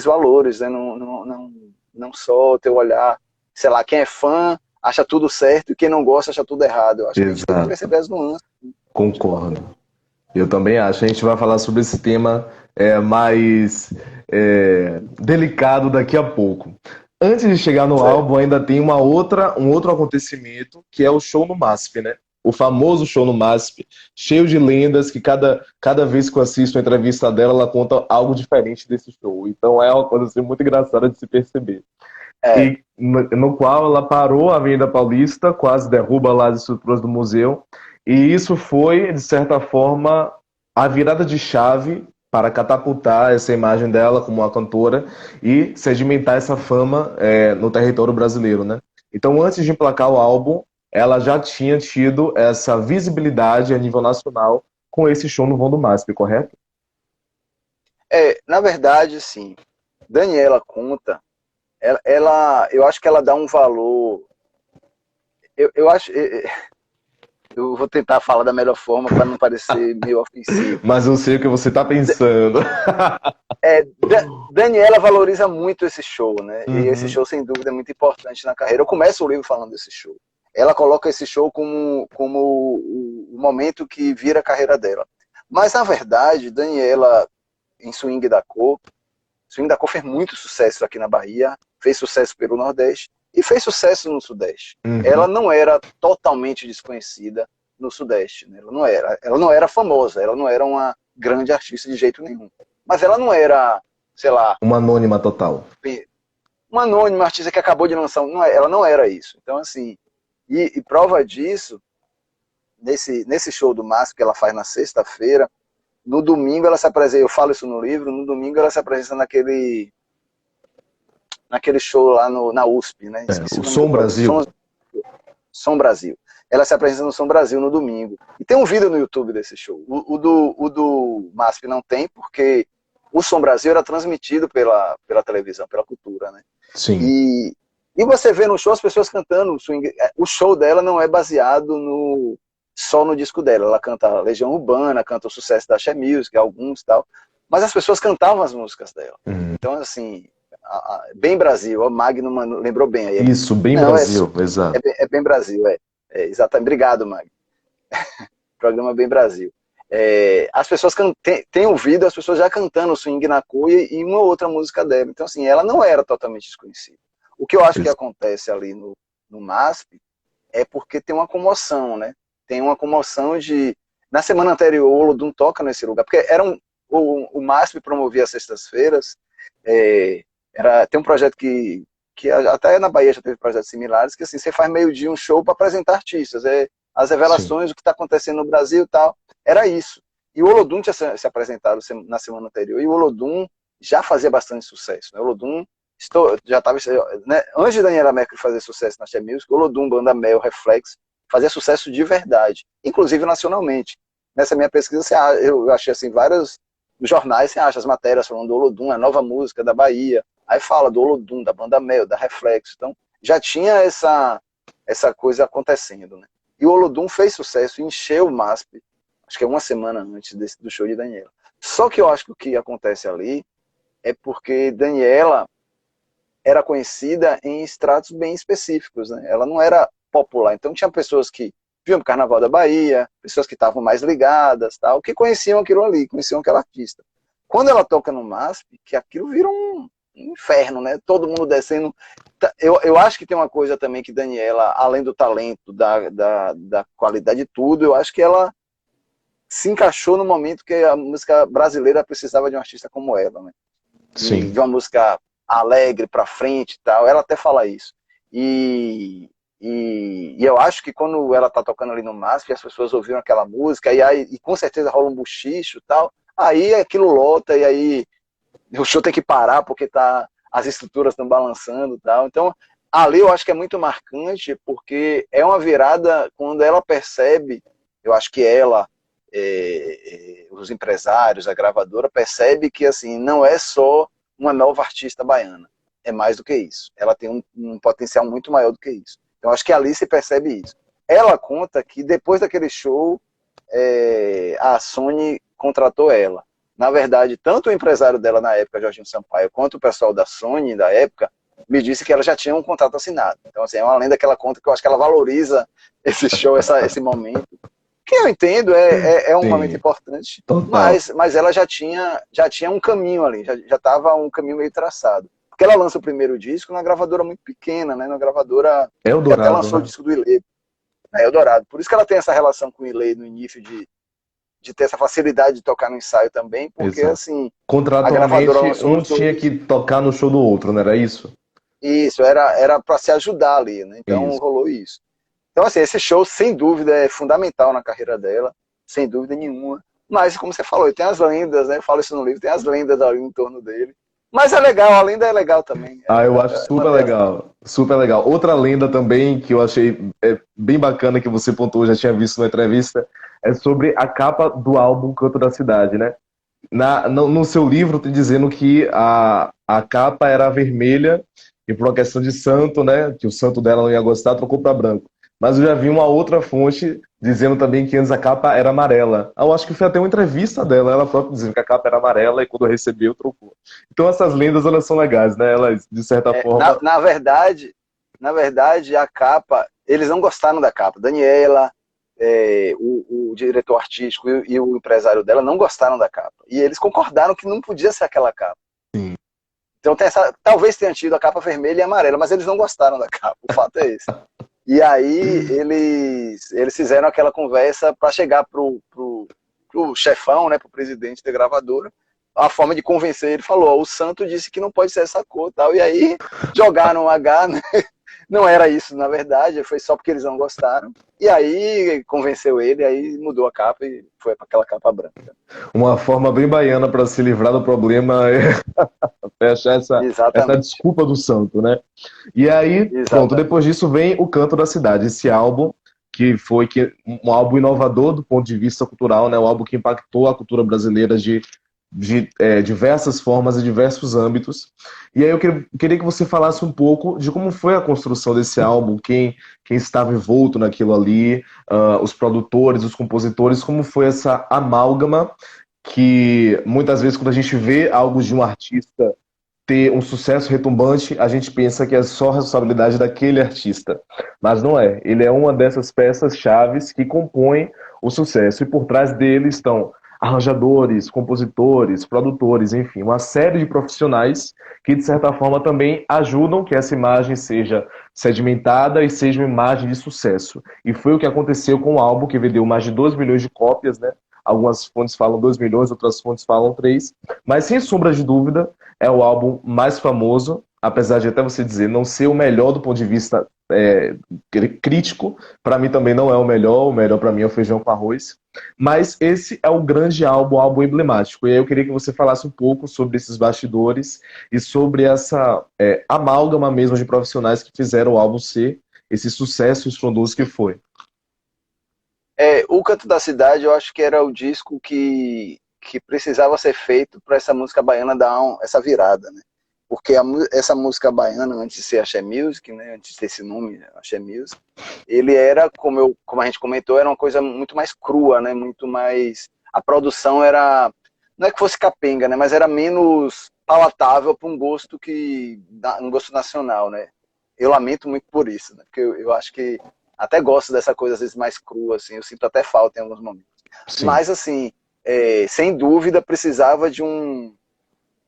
valores, né? Não só o teu olhar, sei lá, quem é fã acha tudo certo e quem não gosta acha tudo errado. Eu acho que a gente tem que perceber as nuances. Concordo. Eu também acho. A gente vai falar sobre esse tema mais delicado daqui a pouco. Antes de chegar no álbum, ainda tem um outro acontecimento, que é o show no MASP, né? O famoso show no MASP, cheio de lendas, que cada vez que eu assisto a entrevista dela, ela conta algo diferente desse show. Então é uma coisa assim, muito engraçada de se perceber. E no qual ela parou a Avenida Paulista, quase derruba lá as estruturas do museu. E isso foi, de certa forma, a virada de chave para catapultar essa imagem dela como uma cantora e sedimentar essa fama no território brasileiro, né? Então, antes de emplacar o álbum, ela já tinha tido essa visibilidade a nível nacional com esse show no Vão do MASP, correto? Na verdade, sim. Daniela conta, eu acho que ela dá um valor. Eu acho. Eu vou tentar falar da melhor forma para não parecer meio ofensivo. Mas eu sei o que você está pensando. Daniela valoriza muito esse show, né? E esse show, sem dúvida, é muito importante na carreira. Eu começo o livro falando desse show. Ela coloca esse show como o momento que vira a carreira dela. Mas, na verdade, Daniela, em Swing da Cor fez muito sucesso aqui na Bahia, fez sucesso pelo Nordeste e fez sucesso no Sudeste. Ela não era totalmente desconhecida no Sudeste, né? Ela não era famosa, ela não era uma grande artista de jeito nenhum. Mas ela não era, sei lá... Uma anônima total. Uma anônima artista que acabou de lançar... ela não era isso. Então, assim... E prova disso, nesse show do MASP que ela faz na sexta-feira, no domingo ela se apresenta, eu falo isso no livro, no domingo ela se apresenta naquele show lá na USP, né? O Som Brasil. Som Brasil. Ela se apresenta no Som Brasil no domingo. E tem um vídeo no YouTube desse show. O do MASP não tem, porque o Som Brasil era transmitido pela televisão, pela cultura, né? Sim. E você vê no show as pessoas cantando swing. O show dela não é baseado só no disco dela. Ela canta Legião Urbana, canta o sucesso da Axé Music, alguns e tal. Mas as pessoas cantavam as músicas dela. Então, assim, Bem Brasil, a Magno lembrou bem aí. Isso, Bem Brasil, exato. É Bem Brasil, exatamente. Obrigado, Magno. Programa Bem Brasil. As pessoas têm ouvido as pessoas já cantando Swing na Cuia e uma outra música dela. Então, assim, ela não era totalmente desconhecida. O que eu acho que acontece ali no MASP é porque tem uma comoção, né? Tem uma comoção de... Na semana anterior, o Olodum toca nesse lugar, porque o MASP promovia as sextas-feiras, tem um projeto que até na Bahia já teve projetos similares, que assim, você faz meio-dia um show para apresentar artistas, as revelações, Sim. do que está acontecendo no Brasil e tal, era isso. E o Olodum tinha se apresentado na semana anterior, e o Olodum já fazia bastante sucesso, né? O Olodum já estava, né? Antes de Daniela Mercury fazer sucesso na Axé Music, o Olodum, Banda Mel, Reflex, fazia sucesso de verdade, inclusive nacionalmente. Nessa minha pesquisa, eu achei assim, vários jornais, você acha as matérias falando do Olodum, a nova música da Bahia, aí fala do Olodum, da Banda Mel, da Reflex, então já tinha essa coisa acontecendo, né? E o Olodum fez sucesso, encheu o MASP, acho que é uma semana antes do show de Daniela. Só que eu acho que o que acontece ali é porque Daniela era conhecida em estratos bem específicos, né? Ela não era popular, então tinha pessoas que viam o Carnaval da Bahia, pessoas que estavam mais ligadas, tal, que conheciam aquilo ali, conheciam aquela artista. Quando ela toca no MASP, que aquilo vira um inferno, né? Todo mundo descendo. Eu acho que tem uma coisa também que Daniela, além do talento, da qualidade de tudo, eu acho que ela se encaixou no momento que a música brasileira precisava de um artista como ela, né? Sim. De uma música alegre, pra frente e tal. Ela até fala isso. E eu acho que quando ela tá tocando ali no MASP, as pessoas ouviram aquela música, e com certeza rola um buchicho e tal, aí aquilo lota, e aí o show tem que parar, porque tá as estruturas estão balançando e tal. Então, ali eu acho que é muito marcante, porque é uma virada quando ela percebe, eu acho que ela, os empresários, a gravadora, percebe que assim, não é só uma nova artista baiana, é mais do que isso. Ela tem um potencial muito maior do que isso. Então, acho que ali se percebe isso. Ela conta que depois daquele show, a Sony contratou ela. Na verdade, tanto o empresário dela na época, Jorginho Sampaio, quanto o pessoal da Sony da época, me disse que ela já tinha um contrato assinado. Então, assim, é uma lenda que ela conta, que eu acho que ela valoriza esse show, esse momento. Que eu entendo, é um momento importante, mas ela já tinha um caminho ali, já estava um caminho meio traçado. Porque ela lança o primeiro disco numa gravadora muito pequena, né? Numa gravadora Eldorado, que até lançou, né, o disco do Ilê, Eldorado. Por isso que ela tem essa relação com o Ilê no início de ter essa facilidade de tocar no ensaio também, porque Exato. assim, a gravadora Contratualmente, lançou um tinha que tocar no show do outro, não era isso? Isso, era para se ajudar ali, né? Então Isso. rolou isso. Então, assim, esse show, sem dúvida, é fundamental na carreira dela, sem dúvida nenhuma. Mas, como você falou, tem as lendas, né? Eu falo isso no livro, tem as lendas ali em torno dele. Mas é legal, a lenda é legal também. Eu acho super legal, super legal. Outra lenda também que eu achei bem bacana que você pontuou, já tinha visto na entrevista, é sobre a capa do álbum Canto da Cidade, né? No seu livro tem dizendo que a capa era vermelha e por uma questão de santo, né? Que o santo dela não ia gostar, trocou para branco. Mas eu já vi uma outra fonte dizendo também que antes a capa era amarela. Eu acho que foi até uma entrevista dela, ela própria dizendo que a capa era amarela e quando recebeu, trocou. Então essas lendas, elas são legais, né? Elas, de certa forma... Na verdade, a capa, eles não gostaram da capa. Daniela, o diretor artístico e o empresário dela não gostaram da capa. E eles concordaram que não podia ser aquela capa. Sim. Então talvez tenha tido a capa vermelha e amarela, mas eles não gostaram da capa. O fato é esse. E aí eles fizeram aquela conversa para chegar pro chefão, né, pro presidente da gravadora, a forma de convencer ele. Falou, o santo disse que não pode ser essa cor, tal. E aí jogaram o H, né? Não era isso, na verdade, foi só porque eles não gostaram. E aí convenceu ele, aí mudou a capa e foi para aquela capa branca. Uma forma bem baiana para se livrar do problema é achar essa desculpa do santo, né? E aí, pronto, depois disso vem o Canto da Cidade, esse álbum que foi um álbum inovador do ponto de vista cultural, né? Um álbum que impactou a cultura brasileira de diversas formas e diversos âmbitos. E aí eu queria que você falasse um pouco de como foi a construção desse álbum, quem estava envolto naquilo ali, os produtores, os compositores, como foi essa amálgama que muitas vezes quando a gente vê algo de um artista ter um sucesso retumbante, a gente pensa que é só responsabilidade daquele artista. Mas não é. Ele é uma dessas peças chaves que compõem o sucesso. E por trás dele estão arranjadores, compositores, produtores, enfim, uma série de profissionais que, de certa forma, também ajudam que essa imagem seja sedimentada e seja uma imagem de sucesso. E foi o que aconteceu com o álbum, que vendeu mais de 2 milhões de cópias, né? Algumas fontes falam 2 milhões, outras fontes falam 3. Mas, sem sombra de dúvida, é o álbum mais famoso, apesar de até você dizer não ser o melhor do ponto de vista crítico. Para mim também não é o melhor para mim é o Feijão com Arroz. Mas esse é o grande álbum, o álbum emblemático. E aí eu queria que você falasse um pouco sobre esses bastidores e sobre essa amálgama mesmo de profissionais que fizeram o álbum ser esse sucesso estrondoso que foi. O Canto da Cidade, eu acho que era o disco que precisava ser feito para essa música baiana dar essa virada, né? Porque essa música baiana, antes de ser Axé Music, né, antes de ter esse nome, Axé Music, ele era, como a gente comentou, era uma coisa muito mais crua, né, muito mais... A produção era... Não é que fosse capenga, né, mas era menos palatável para um gosto nacional, né? Eu lamento muito por isso, né, porque eu acho que até gosto dessa coisa, às vezes, mais crua, assim, eu sinto até falta em alguns momentos. Sim. Mas, assim, sem dúvida, precisava de um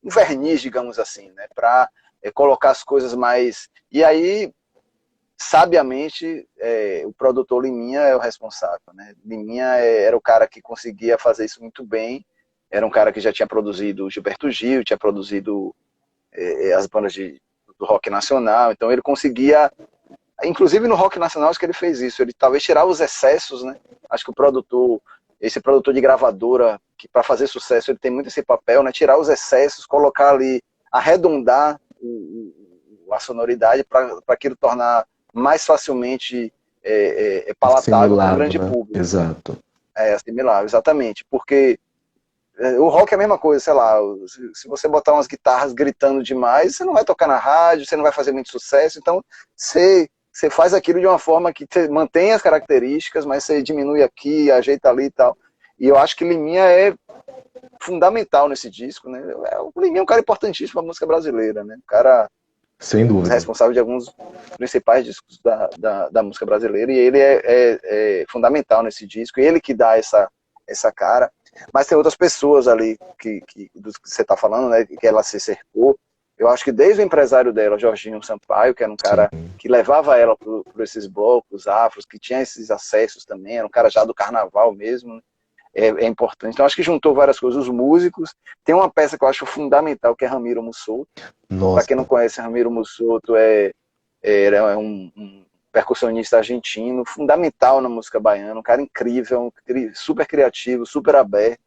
verniz, digamos assim, né, para colocar as coisas mais... E aí, sabiamente, o produtor Liminha é o responsável, né? Liminha era o cara que conseguia fazer isso muito bem, era um cara que já tinha produzido Gilberto Gil, tinha produzido as bandas do rock nacional, então ele conseguia... Inclusive no rock nacional, acho que ele fez isso, ele talvez tirava os excessos, né? Acho que esse produtor de gravadora, que para fazer sucesso ele tem muito esse papel, né? Tirar os excessos, colocar ali, arredondar a sonoridade para aquilo tornar mais facilmente palatável para o Assimilável, grande né? público. Exato. Assimilável, exatamente. Porque o rock é a mesma coisa, sei lá, se você botar umas guitarras gritando demais, você não vai tocar na rádio, você não vai fazer muito sucesso, então você faz aquilo de uma forma que mantém as características, mas você diminui aqui, ajeita ali e tal. E eu acho que Liminha é fundamental nesse disco, né? O Liminha é um cara importantíssimo para a música brasileira, né? O cara Sem dúvida. responsável de alguns principais discos da música brasileira, e ele é fundamental nesse disco, ele que dá essa cara. Mas tem outras pessoas ali dos que você está falando, né, que ela se cercou. Eu acho que desde o empresário dela, Jorginho Sampaio, que era um cara que levava ela por esses blocos afros, que tinha esses acessos também, era um cara já do carnaval mesmo, né? É importante. Então acho que juntou várias coisas. Os músicos, tem uma peça que eu acho fundamental, que é Ramiro Mussolto. Para quem não conhece, Ramiro Mussolto era um percussionista argentino, fundamental na música baiana, um cara incrível, super criativo, super aberto,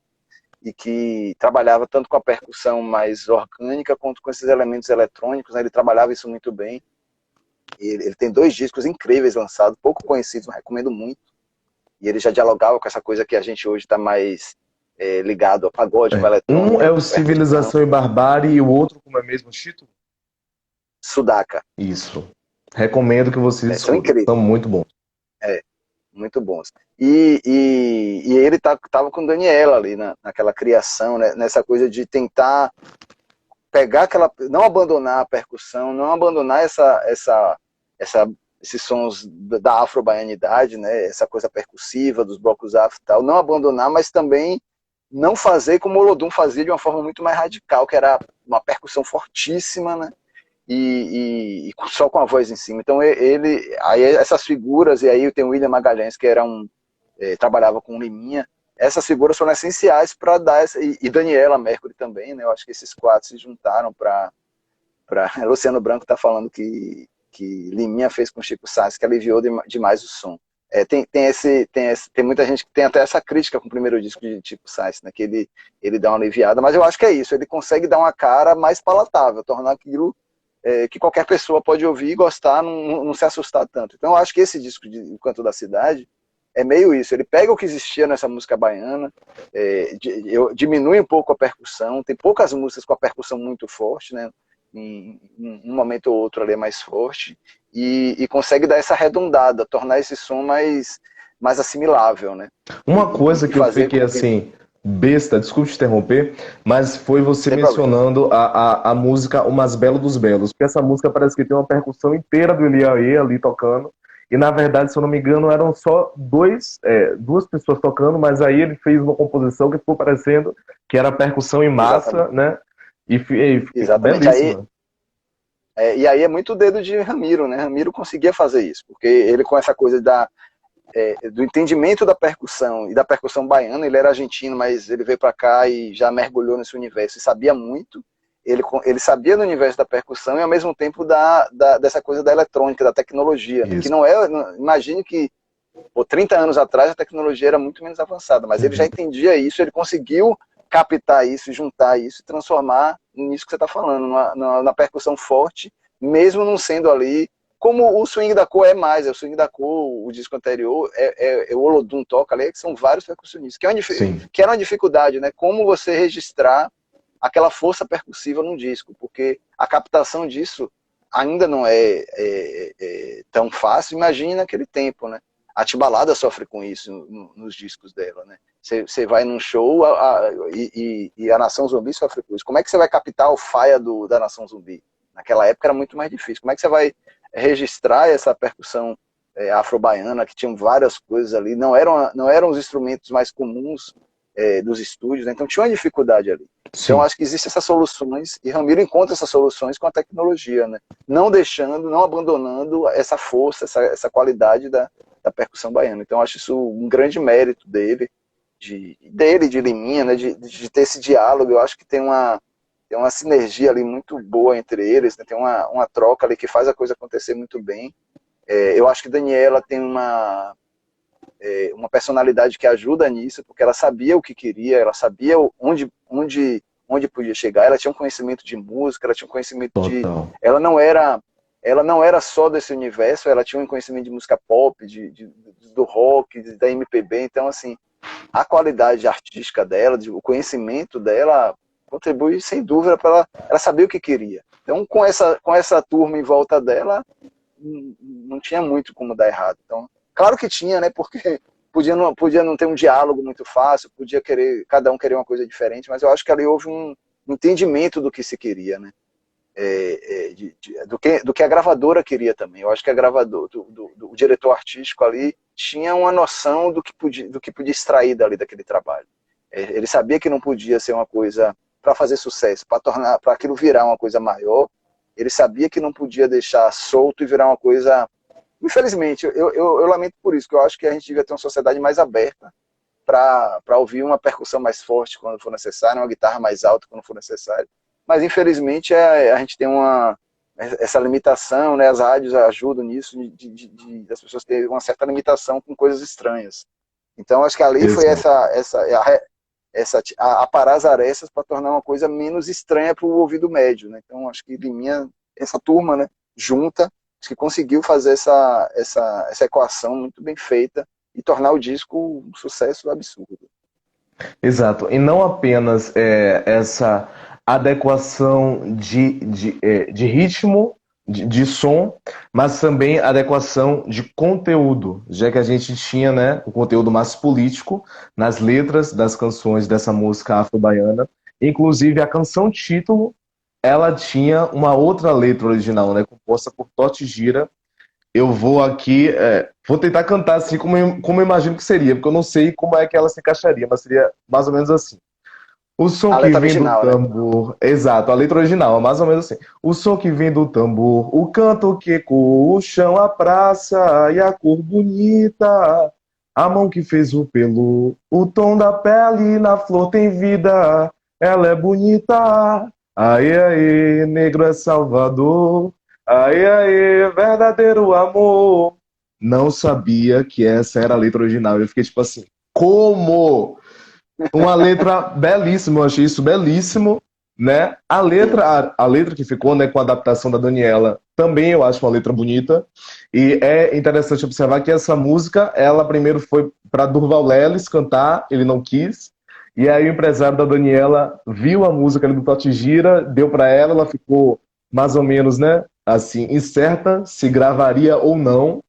e que trabalhava tanto com a percussão mais orgânica quanto com esses elementos eletrônicos, né? Ele trabalhava isso muito bem. Ele tem 2 discos incríveis lançados, pouco conhecidos, mas recomendo muito. E ele já dialogava com essa coisa que a gente hoje está mais ligado ao pagode, com a eletrônica. Um é o Civilização e Barbárie e o outro, como é mesmo o título? Sudaca. Isso. Recomendo que vocês São incríveis. São muito bons. Muito bons. E ele tava com Daniela ali naquela criação, né? Nessa coisa de tentar pegar não abandonar a percussão, não abandonar esses sons da afro-baianidade, né? Essa coisa percussiva dos blocos afro e tal, não abandonar, mas também não fazer como o Olodum fazia de uma forma muito mais radical, que era uma percussão fortíssima, né? E só com a voz em cima. Então aí essas figuras, e aí tem o William Magalhães, que era trabalhava com Liminha, essas figuras foram essenciais para dar e Daniela Mercury também, né? Eu acho que esses 4 se juntaram para Luciano Branco está falando que Liminha fez com Chico Science, que aliviou demais o som. Tem muita gente que tem até essa crítica com o primeiro disco de Chico Science, né? Que ele dá uma aliviada, mas eu acho que é isso, ele consegue dar uma cara mais palatável, tornar aquilo que qualquer pessoa pode ouvir e gostar, não se assustar tanto. Então eu acho que esse disco de O Canto da Cidade é meio isso, ele pega o que existia nessa música baiana, diminui um pouco a percussão, tem poucas músicas com a percussão muito forte, né? Em um momento ou outro ali é mais forte, e consegue dar essa arredondada, tornar esse som mais assimilável, né? Uma coisa que eu fiquei assim, besta, desculpe te interromper, mas foi você mencionando a música O Mais Belo dos Belos, porque essa música parece que tem uma percussão inteira do Eliaê ali tocando, e na verdade, se eu não me engano, eram só duas pessoas tocando, mas aí ele fez uma composição que ficou parecendo que era percussão em massa, exatamente, né? E ficou belíssima. E aí é muito o dedo de Ramiro, né? Ramiro conseguia fazer isso, porque ele com essa coisa do entendimento da percussão e da percussão baiana, ele era argentino, mas ele veio para cá e já mergulhou nesse universo e sabia muito. Ele sabia do universo da percussão e ao mesmo tempo dessa coisa da eletrônica, da tecnologia, né? Que imagine que 30 anos atrás a tecnologia era muito menos avançada, mas ele já entendia isso, ele conseguiu captar isso, juntar isso e transformar nisso que você está falando, na percussão forte, mesmo não sendo ali, como o Swing da Cor o Swing da Cor, o disco anterior, o Olodum toca ali, que são vários percussionistas, que era uma dificuldade, né? Como você registrar aquela força percussiva num disco, porque a captação disso ainda não é tão fácil, imagine naquele tempo, né? A Timbalada sofre com isso nos discos dela, né? Você vai num show e a Nação Zumbi sofre com isso. Como é que você vai captar o faia da Nação Zumbi? Naquela época era muito mais difícil. Como é que você vai registrar essa percussão afro-baiana, que tinham várias coisas ali, não eram os instrumentos mais comuns dos estúdios, né? Então tinha uma dificuldade ali. Sim. Então acho que existem essas soluções, e Ramiro encontra essas soluções com a tecnologia, né? Não abandonando essa força, essa qualidade da percussão baiana. Então acho isso um grande mérito dele, de Liminha, né? De ter esse diálogo. Eu acho que tem uma sinergia ali muito boa entre eles, né? Tem uma troca ali que faz a coisa acontecer muito bem. Eu acho que Daniela tem uma personalidade que ajuda nisso, porque ela sabia o que queria, ela sabia onde onde podia chegar. Ela tinha um conhecimento de música, ela tinha um conhecimento de... Total. Ela não era só desse universo, ela tinha um conhecimento de música pop, do rock, da MPB. Então, assim, a qualidade artística dela, o conhecimento dela contribui, sem dúvida, para ela saber o que queria. Então, com essa turma em volta dela, não tinha muito como dar errado. Então, claro que tinha, né? Porque podia não ter um diálogo muito fácil, cada um querer uma coisa diferente, mas eu acho que ali houve um entendimento do que se queria, né? Do que a gravadora queria também. Eu acho que a gravadora, o diretor artístico ali tinha uma noção do que podia extrair dali daquele trabalho. Ele sabia que não podia ser uma coisa para fazer sucesso, para aquilo virar uma coisa maior. Ele sabia que não podia deixar solto e virar uma coisa... Infelizmente, eu lamento por isso, que eu acho que a gente devia ter uma sociedade mais aberta para ouvir uma percussão mais forte quando for necessário, uma guitarra mais alta quando for necessário. Mas, infelizmente, a gente tem essa limitação, né? As rádios ajudam nisso, das pessoas terem uma certa limitação com coisas estranhas. Então, acho que ali foi a parar as arestas para tornar uma coisa menos estranha para o ouvido médio, né? Então, acho que Liminha, essa turma, né, junta, acho que conseguiu fazer essa equação muito bem feita e tornar o disco um sucesso absurdo. Exato. E não apenas essa adequação de ritmo, de som, mas também adequação de conteúdo, já que a gente tinha, né, o conteúdo mais político nas letras das canções dessa música afro-baiana. Inclusive, a canção título, ela tinha uma outra letra original, né, composta por Totti Gira. Eu vou aqui, vou tentar cantar assim como eu imagino que seria, porque eu não sei como é que ela se encaixaria, mas seria mais ou menos assim. O som que vem original, do tambor, né? Exato, a letra original, é mais ou menos assim. O som que vem do tambor, o canto que ecoa o chão, a praça e a cor bonita, a mão que fez o pelo, o tom da pele na flor tem vida, ela é bonita. Aê, aê, negro é Salvador. Aê, aê, verdadeiro amor. Não sabia que essa era a letra original. Eu fiquei tipo assim, como? Uma letra belíssima, eu achei isso belíssimo, né? A letra que ficou, né, com a adaptação da Daniela, também eu acho uma letra bonita. E é interessante observar que essa música, ela primeiro foi para Durval Leles cantar, ele não quis. E aí o empresário da Daniela viu a música ali do Totti Gira, deu para ela ficou mais ou menos, né, assim, incerta se gravaria ou não.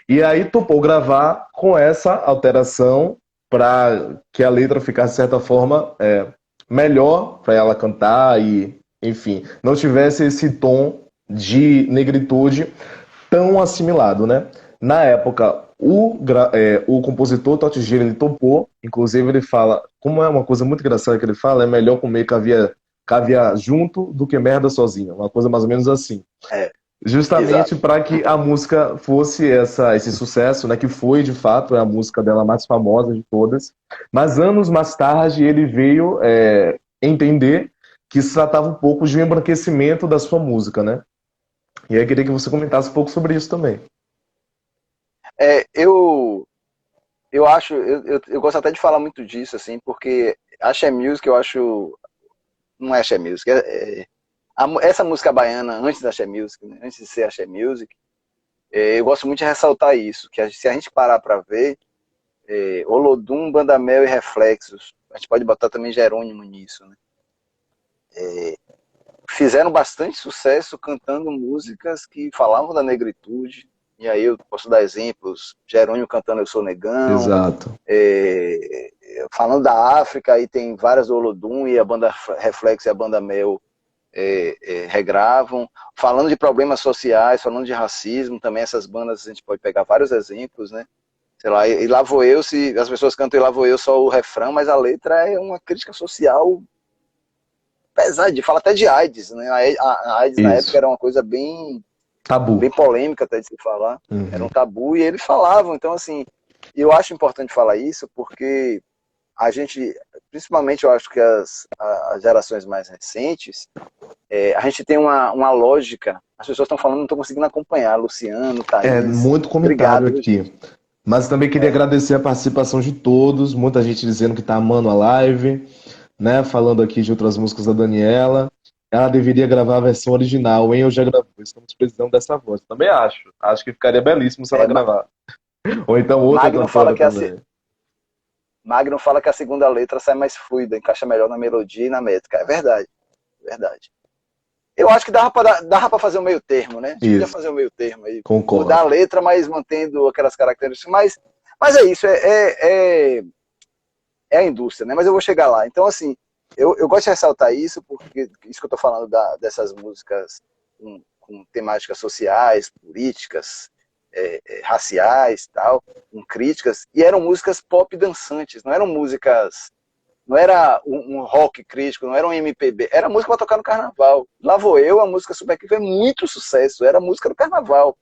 E aí topou gravar com essa alteração para que a letra ficasse, de certa forma, melhor para ela cantar e, enfim, não tivesse esse tom de negritude tão assimilado, né? Na época, o compositor Totti Gira, ele topou, inclusive ele fala, como é uma coisa muito engraçada que ele fala, é melhor comer caviar junto do que merda sozinho, uma coisa mais ou menos assim. Justamente para que a música fosse esse sucesso, né, que foi de fato a música dela mais famosa de todas. Mas anos mais tarde ele veio entender que se tratava um pouco de um embranquecimento da sua música, né? E aí eu queria que você comentasse um pouco sobre isso também. Eu acho, eu gosto até de falar muito disso, assim, porque Axé Music eu acho, não é Axé Music, essa música baiana, antes da Axé Music, né, antes de ser Axé Music, eu gosto muito de ressaltar isso, que se a gente parar para ver, Olodum, Bandamel e Reflexos, a gente pode botar também Jerônimo nisso, né? Fizeram bastante sucesso cantando músicas que falavam da negritude, e aí eu posso dar exemplos, Jerônimo cantando Eu Sou Negão, Exato. Falando da África, aí tem várias do Olodum, e a banda Reflexo e a banda Mel regravam, falando de problemas sociais, falando de racismo, também essas bandas a gente pode pegar vários exemplos, né? Sei lá, e lá vou eu, se as pessoas cantam E Lá Vou Eu só o refrão, mas a letra é uma crítica social pesada, fala até de AIDS, né? A AIDS na época era uma coisa bem tabu, bem polêmica até de se falar, era um tabu, e eles falavam, então assim, eu acho importante falar isso, porque a gente, principalmente eu acho que as gerações mais recentes, a gente tem uma lógica, as pessoas estão falando, não estão conseguindo acompanhar, Luciano, Thaís. Muito comentário obrigado, aqui. Gente. Mas também queria agradecer a participação de todos, muita gente dizendo que está amando a live, né? Falando aqui de outras músicas da Daniela. Ela deveria gravar a versão original, hein? Eu já gravou. Estamos precisando dessa voz. Também acho. Acho que ficaria belíssimo se ela É, gravar. Ou então outra Magno fala cantora que também. Magno fala que a segunda letra sai mais fluida, encaixa melhor na melodia e na métrica. É verdade, verdade. Eu acho que dava pra fazer um meio termo, né? A gente podia Isso, fazer um meio termo aí. Mudar a concordo. letra, mas mantendo aquelas características. Mas é isso, é a indústria, né? Mas eu vou chegar lá. Então, assim, eu gosto de ressaltar isso, porque isso que eu tô falando dessas músicas com temáticas sociais, políticas, raciais, tal, com críticas, e eram músicas pop dançantes, não eram músicas, não era um rock crítico, não era um MPB, era música para tocar no carnaval. Lá Vou Eu, a música Super que fez muito sucesso, era música do carnaval.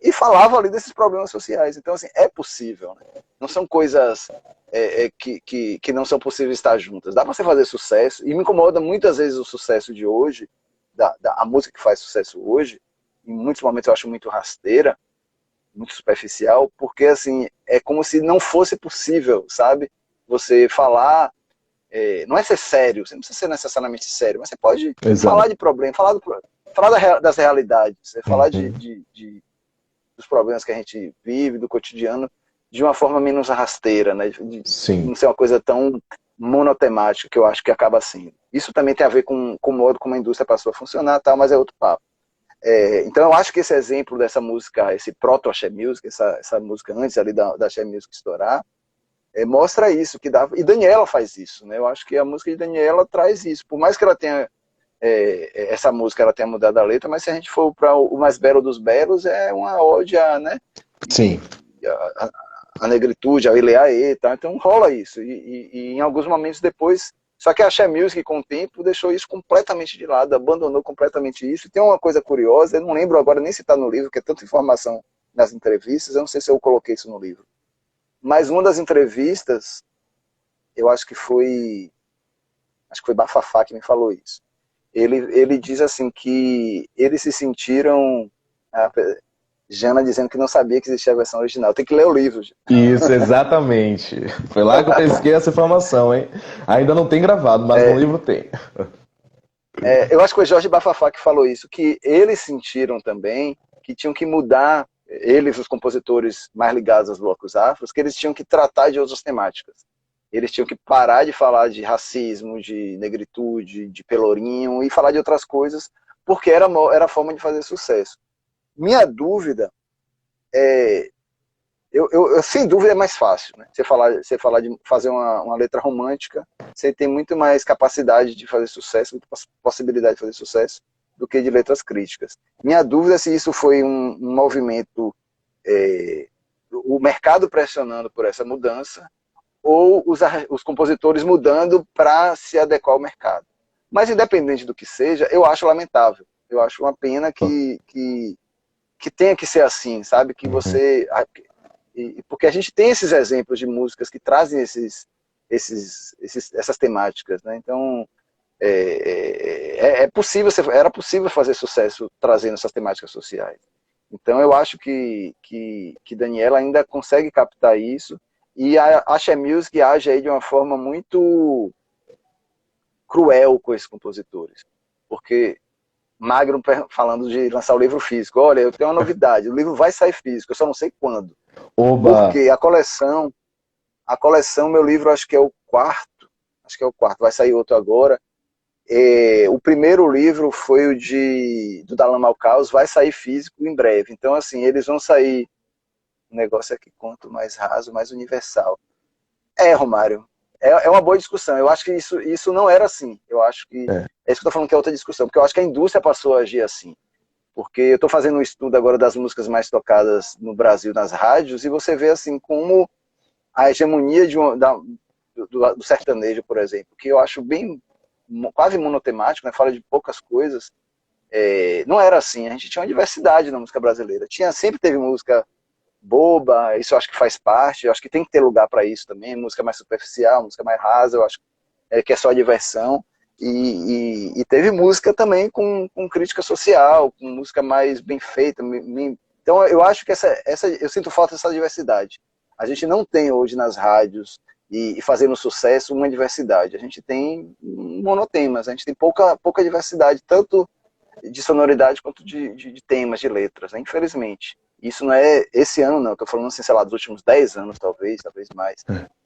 E falava ali desses problemas sociais. Então, assim, é possível, né? Não são coisas que não são possíveis estar juntas. Dá para você fazer sucesso, e me incomoda muitas vezes o sucesso de hoje, a música que faz sucesso hoje, em muitos momentos eu acho muito rasteira, muito superficial, porque assim, é como se não fosse possível, sabe? Você falar, não é ser sério, você não precisa ser necessariamente sério, mas você pode falar Exato. de problema, falar das realidades, falar Uhum. dos problemas que a gente vive, do cotidiano, de uma forma menos rasteira, né? De Sim. não ser uma coisa tão monotemática que eu acho que acaba sendo. Isso também tem a ver com o modo como a indústria passou a funcionar, tá? Mas é outro papo. Então eu acho que esse exemplo dessa música, esse proto-axé music, essa música antes ali da axé music estourar, mostra isso, que dá. E Daniela faz isso, né? Eu acho que a música de Daniela traz isso. Por mais que ela tenha essa música ela tenha mudado a letra, mas se a gente for para o mais belo dos belos, é uma ode a, né, Sim. a negritude, a Ileaê e tal. Então rola isso. E em alguns momentos depois, só que a Axé Music, com o tempo, deixou isso completamente de lado, abandonou completamente isso. E tem uma coisa curiosa, eu não lembro agora nem se está no livro, que é tanta informação nas entrevistas, eu não sei se eu coloquei isso no livro. Mas uma das entrevistas, eu acho que foi Bafafá que me falou isso. Ele diz assim que eles se sentiram, a Jana dizendo que não sabia que existia a versão original. Tem que ler o livro. Isso, exatamente. Foi lá que eu pesquei essa informação, hein? Ainda não tem gravado, mas no livro tem. Eu acho que foi Jorge Bafafá que falou isso, que eles sentiram também que tinham que mudar, eles, os compositores mais ligados aos blocos afros, que eles tinham que tratar de outras temáticas. Eles tinham que parar de falar de racismo, de negritude, de pelourinho e falar de outras coisas, porque era a forma de fazer sucesso. Minha dúvida é, sem dúvida é mais fácil, né? Você falar de fazer uma letra romântica, você tem muito mais capacidade de fazer sucesso, muita possibilidade de fazer sucesso, do que de letras críticas. Minha dúvida é se isso foi um movimento, o mercado pressionando por essa mudança, ou os compositores mudando para se adequar ao mercado. Mas independente do que seja, eu acho lamentável. Eu acho uma pena que tenha que ser assim, sabe? Que Uhum. você porque a gente tem esses exemplos de músicas que trazem essas temáticas, né? Então era possível fazer sucesso trazendo essas temáticas sociais. Então eu acho que Daniela ainda consegue captar isso, e a Axé Music age aí de uma forma muito cruel com esses compositores, porque Magno falando de lançar o livro físico, olha, eu tenho uma novidade, o livro vai sair físico, eu só não sei quando. Oba! Porque meu livro acho que é o quarto, vai sair outro agora. O primeiro livro foi do Dalama ao Caos, vai sair físico em breve. Então, assim, eles vão sair, um negócio aqui, quanto mais raso, mais universal. Romário, é uma boa discussão. Eu acho que isso não era assim. Eu acho que, É. é isso que eu estou falando, que é outra discussão, porque eu acho que a indústria passou a agir assim. Porque eu estou fazendo um estudo agora das músicas mais tocadas no Brasil nas rádios, e você vê assim como a hegemonia do sertanejo, por exemplo, que eu acho bem quase monotemático, né, fala de poucas coisas, não era assim. A gente tinha uma diversidade na música brasileira. Sempre teve música boba, isso eu acho que faz parte, eu acho que tem que ter lugar para isso também, música mais superficial, música mais rasa, eu acho que é só diversão. E teve música também com crítica social, com música mais bem feita. Então eu acho que eu sinto falta dessa diversidade. A gente não tem hoje nas rádios e fazendo sucesso uma diversidade. A gente tem monotemas, a gente tem pouca diversidade, tanto de sonoridade quanto de temas, de letras, né? Infelizmente. Isso não é esse ano, não. Estou falando assim, sei lá, dos últimos 10 anos, talvez mais.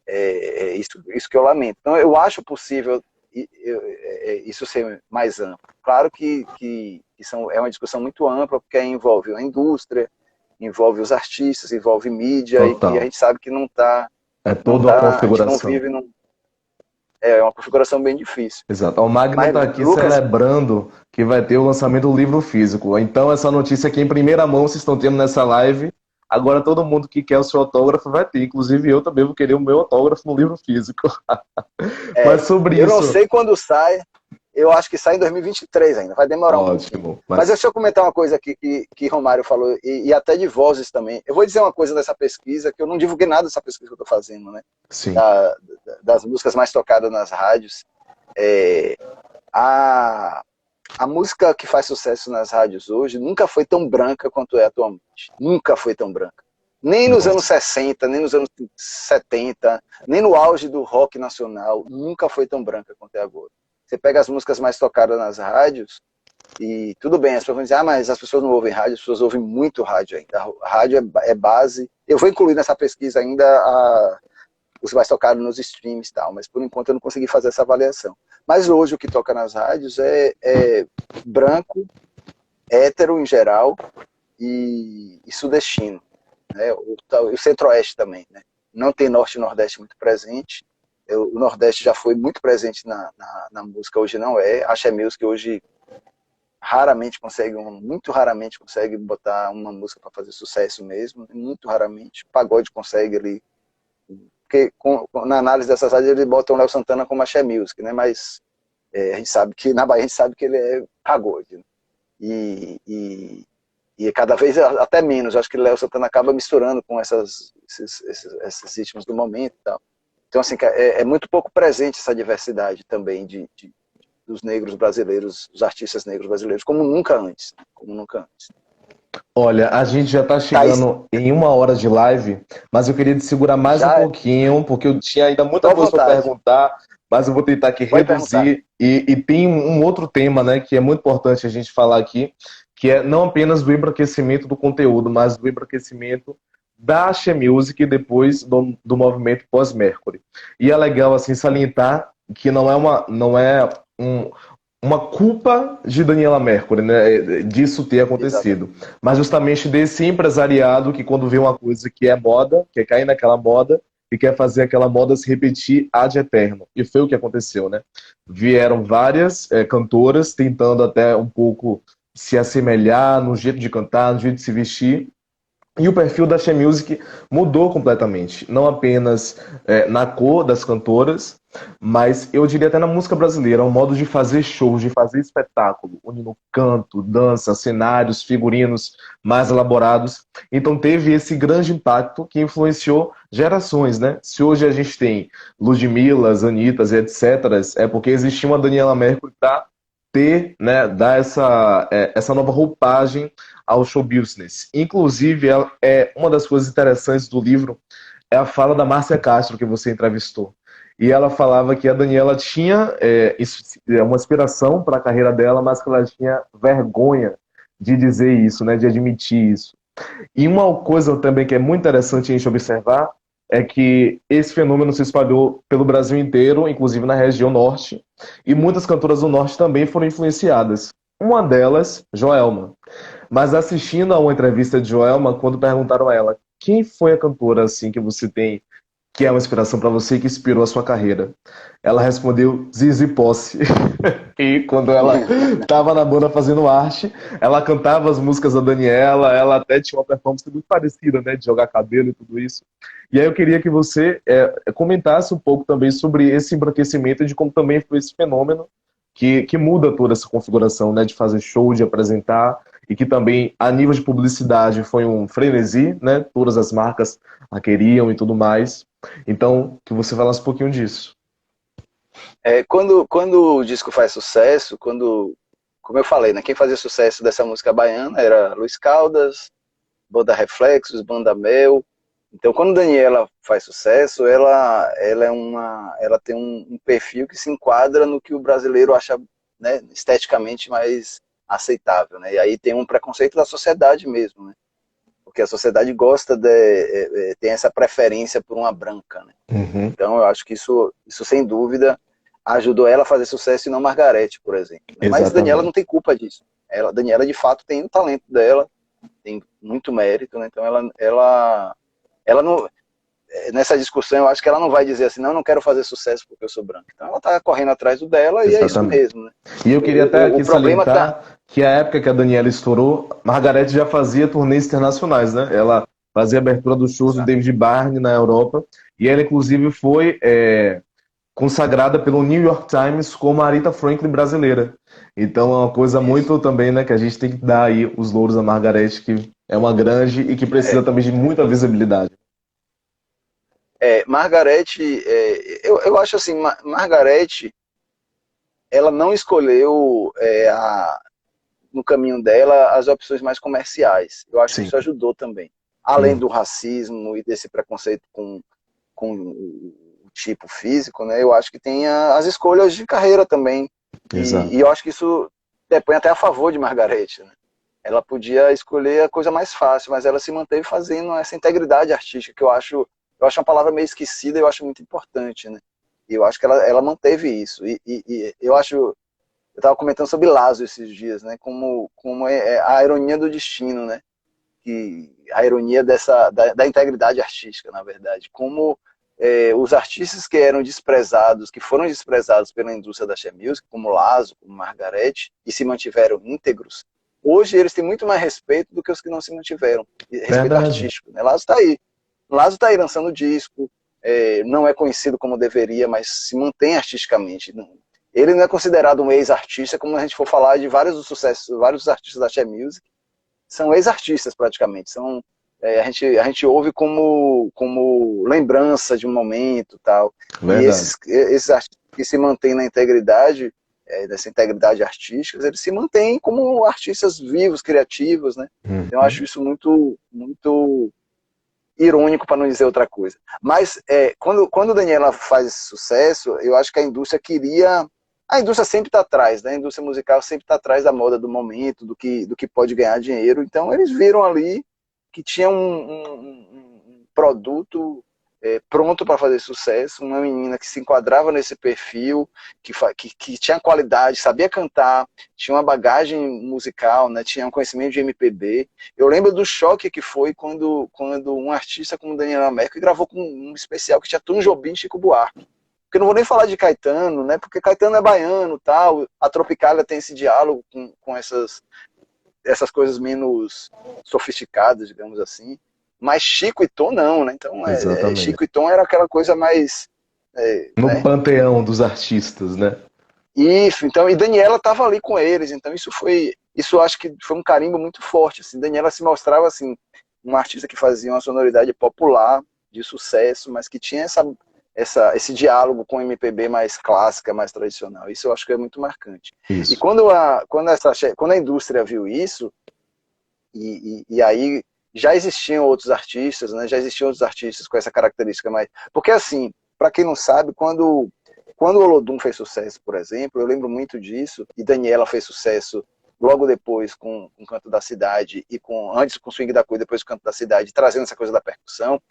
É isso que eu lamento. Então, eu acho possível isso ser mais amplo. Claro que é uma discussão muito ampla, porque envolve a indústria, envolve os artistas, envolve mídia, e a gente sabe que não está... É toda uma a gente não configuração. vive num... É uma configuração bem difícil. Exato. O Magno está aqui Lucas, celebrando que vai ter o lançamento do livro físico. Então, essa notícia aqui em primeira mão vocês estão tendo nessa live. Agora, todo mundo que quer o seu autógrafo vai ter. Inclusive, eu também vou querer o meu autógrafo no livro físico. Mas sobre eu isso... não sei quando sai. Eu acho que sai em 2023 ainda. Vai demorar um pouquinho. Mas deixa eu comentar uma coisa aqui que Romário falou, e até de vozes também. Eu vou dizer uma coisa dessa pesquisa, que eu não divulguei nada dessa pesquisa que eu estou fazendo, né? Sim. Das músicas mais tocadas nas rádios. A música que faz sucesso nas rádios hoje nunca foi tão branca quanto é atualmente. Nunca foi tão branca. Nem nos anos 60, nem nos anos 70, nem no auge do rock nacional, nunca foi tão branca quanto é agora. Você pega as músicas mais tocadas nas rádios, e tudo bem, as pessoas vão dizer, mas as pessoas não ouvem rádio, as pessoas ouvem muito rádio ainda. A rádio é base. Eu vou incluir nessa pesquisa ainda os mais tocados nos streams e tal, mas por enquanto eu não consegui fazer essa avaliação. Mas hoje o que toca nas rádios é branco, hétero em geral, e sudestino, né? O centro-oeste também, né? Não tem norte e nordeste muito presente. O nordeste já foi muito presente na música, hoje não é. Axé Music hoje muito raramente consegue botar uma música para fazer sucesso mesmo, muito raramente. Pagode consegue ali, porque na análise dessas áreas eles botam o Léo Santana como Axé Music, né? Mas a gente sabe que na Bahia a gente sabe que ele é pagode, né? E cada vez até menos. Acho que o Léo Santana acaba misturando com esses ritmos do momento e tal. Então, assim, é muito pouco presente essa diversidade também dos negros brasileiros, dos artistas negros brasileiros, como nunca antes. Olha, a gente já está chegando em 1 hora de live, mas eu queria te segurar mais um pouquinho, porque eu tinha ainda muita coisa para perguntar, mas eu vou tentar aqui reduzir. E tem um outro tema, né, que é muito importante a gente falar aqui, que é não apenas do embranquecimento do conteúdo, mas do embranquecimento da Axé Music depois do movimento pós-Mercury. E é legal assim salientar que não é uma culpa de Daniela Mercury, né, disso ter acontecido, mas justamente desse empresariado que quando vê uma coisa que é moda, quer cair naquela moda e quer fazer aquela moda se repetir ad eterno. E foi o que aconteceu, né? Vieram várias cantoras tentando até um pouco se assemelhar no jeito de cantar, no jeito de se vestir, e o perfil da Axé Music mudou completamente, não apenas na cor das cantoras, mas eu diria até na música brasileira, um modo de fazer shows, de fazer espetáculo, unindo canto, dança, cenários, figurinos mais elaborados. Então teve esse grande impacto que influenciou gerações, né? Se hoje a gente tem Ludmilas, Anitas e etc., é porque existia uma Daniela Mercury para ter, né, dar essa nova roupagem ao show business. Inclusive, uma das coisas interessantes do livro é a fala da Márcia Castro, que você entrevistou. E ela falava que a Daniela tinha uma inspiração para a carreira dela, mas que ela tinha vergonha de dizer isso, né, de admitir isso. E uma coisa também que é muito interessante a gente observar é que esse fenômeno se espalhou pelo Brasil inteiro, inclusive na região norte, e muitas cantoras do norte também foram influenciadas. Uma delas, Joelma. Mas assistindo a uma entrevista de Joelma, quando perguntaram a ela quem foi a cantora assim que você tem, que é uma inspiração para você e que inspirou a sua carreira, ela respondeu Zizi Posse. E quando ela estava na banda fazendo arte, ela cantava as músicas da Daniela, ela até tinha uma performance muito parecida, né, de jogar cabelo e tudo isso. E aí eu queria que você comentasse um pouco também sobre esse embranquecimento e de como também foi esse fenômeno que muda toda essa configuração, né, de fazer show, de apresentar, e que também, a nível de publicidade, foi um frenesi, né, todas as marcas a queriam e tudo mais. Então, que você falasse um pouquinho disso. Quando o disco faz sucesso, como eu falei, né, quem fazia sucesso dessa música baiana era Luiz Caldas, Banda Reflexos, Banda Mel, Então, quando Daniela faz sucesso, ela tem um perfil que se enquadra no que o brasileiro acha, né, esteticamente mais aceitável, né? E aí tem um preconceito da sociedade mesmo, né? Porque a sociedade tem essa preferência por uma branca, né? Uhum. Então, eu acho que isso sem dúvida ajudou ela a fazer sucesso e não Margareth, por exemplo. Né? Mas Daniela Exatamente. não tem culpa disso. Daniela de fato tem o talento dela, tem muito mérito, né? Então ela não, nessa discussão eu acho que ela não vai dizer assim, não, eu não quero fazer sucesso porque eu sou branca. Então ela tá correndo atrás do dela e é isso Exatamente. mesmo, né? E eu queria até O aqui problema tá... salientar que a época que a Daniela estourou, Margareth já fazia turnês internacionais, né? Ela fazia a abertura dos shows do Exato. David Byrne na Europa, e ela inclusive foi consagrada pelo New York Times como a Aretha Franklin brasileira. Então é uma coisa Isso. muito também, né, que a gente tem que dar aí os louros a Margareth, que é uma grande e que precisa também de muita visibilidade. Margareth, eu acho assim, Margareth, ela não escolheu no caminho dela as opções mais comerciais. Eu acho que Sim. isso ajudou também. Além do racismo e desse preconceito com o tipo físico, né? Eu acho que tem as escolhas de carreira também. Exato. E eu acho que isso depõe até a favor de Margareth, né? Ela podia escolher a coisa mais fácil, mas ela se manteve fazendo essa integridade artística, que eu acho uma palavra meio esquecida e eu acho muito importante, né? E eu acho que ela manteve isso. E eu acho, eu estava comentando sobre Lazo esses dias, né? Como é a ironia do destino, né? Que a ironia da integridade artística, na verdade. Como os artistas que eram desprezados, que foram desprezados pela indústria da She Music, como Lazo, como Margareth, e se mantiveram íntegros, hoje eles têm muito mais respeito do que os que não se mantiveram. Respeito Verdade. artístico. Né? Lazo está aí lançando disco, não é conhecido como deveria, mas se mantém artisticamente. Ele não é considerado um ex-artista, como a gente for falar de vários sucessos, vários artistas da She Music, são ex-artistas praticamente. A gente ouve como lembrança de um momento tal. E Verdade. esses artistas que se mantêm na integridade, dessa integridade artística, eles se mantêm como artistas vivos, criativos, né? Então, eu acho isso muito, muito irônico, para não dizer outra coisa. Mas quando Daniela faz esse sucesso, eu acho que a indústria queria... A indústria sempre está atrás, né? A indústria musical sempre está atrás da moda do momento, do que pode ganhar dinheiro. Então, eles viram ali que tinha um produto pronto para fazer sucesso, uma menina que se enquadrava nesse perfil, que tinha qualidade, sabia cantar, tinha uma bagagem musical, né? Tinha um conhecimento de MPB. Eu lembro do choque que foi quando um artista como Daniela Mercury gravou com um especial que tinha Tom Jobim e Chico Buarque. Porque eu não vou nem falar de Caetano, né? Porque Caetano é baiano, tal. A Tropicália tem esse diálogo com essas coisas menos sofisticadas, digamos assim. Mas Chico e Tom não, né? Então, Exatamente. Chico e Tom era aquela coisa mais, No né? panteão dos artistas, né? Isso. Então, e Daniela estava ali com eles. Então, isso acho que foi um carimbo muito forte. Assim, Daniela se mostrava assim uma artista que fazia uma sonoridade popular, de sucesso, mas que tinha esse diálogo com MPB mais clássica, mais tradicional. Isso eu acho que é muito marcante. E Isso. quando a indústria viu isso, e aí já existiam outros artistas, né? Já existiam outros artistas com essa característica mais... Porque assim, para quem não sabe, quando o Olodum fez sucesso, por exemplo, eu lembro muito disso, e Daniela fez sucesso logo depois com o Canto da Cidade, antes com o Swing da Cor, depois com o Canto da Cidade, trazendo essa coisa da percussão.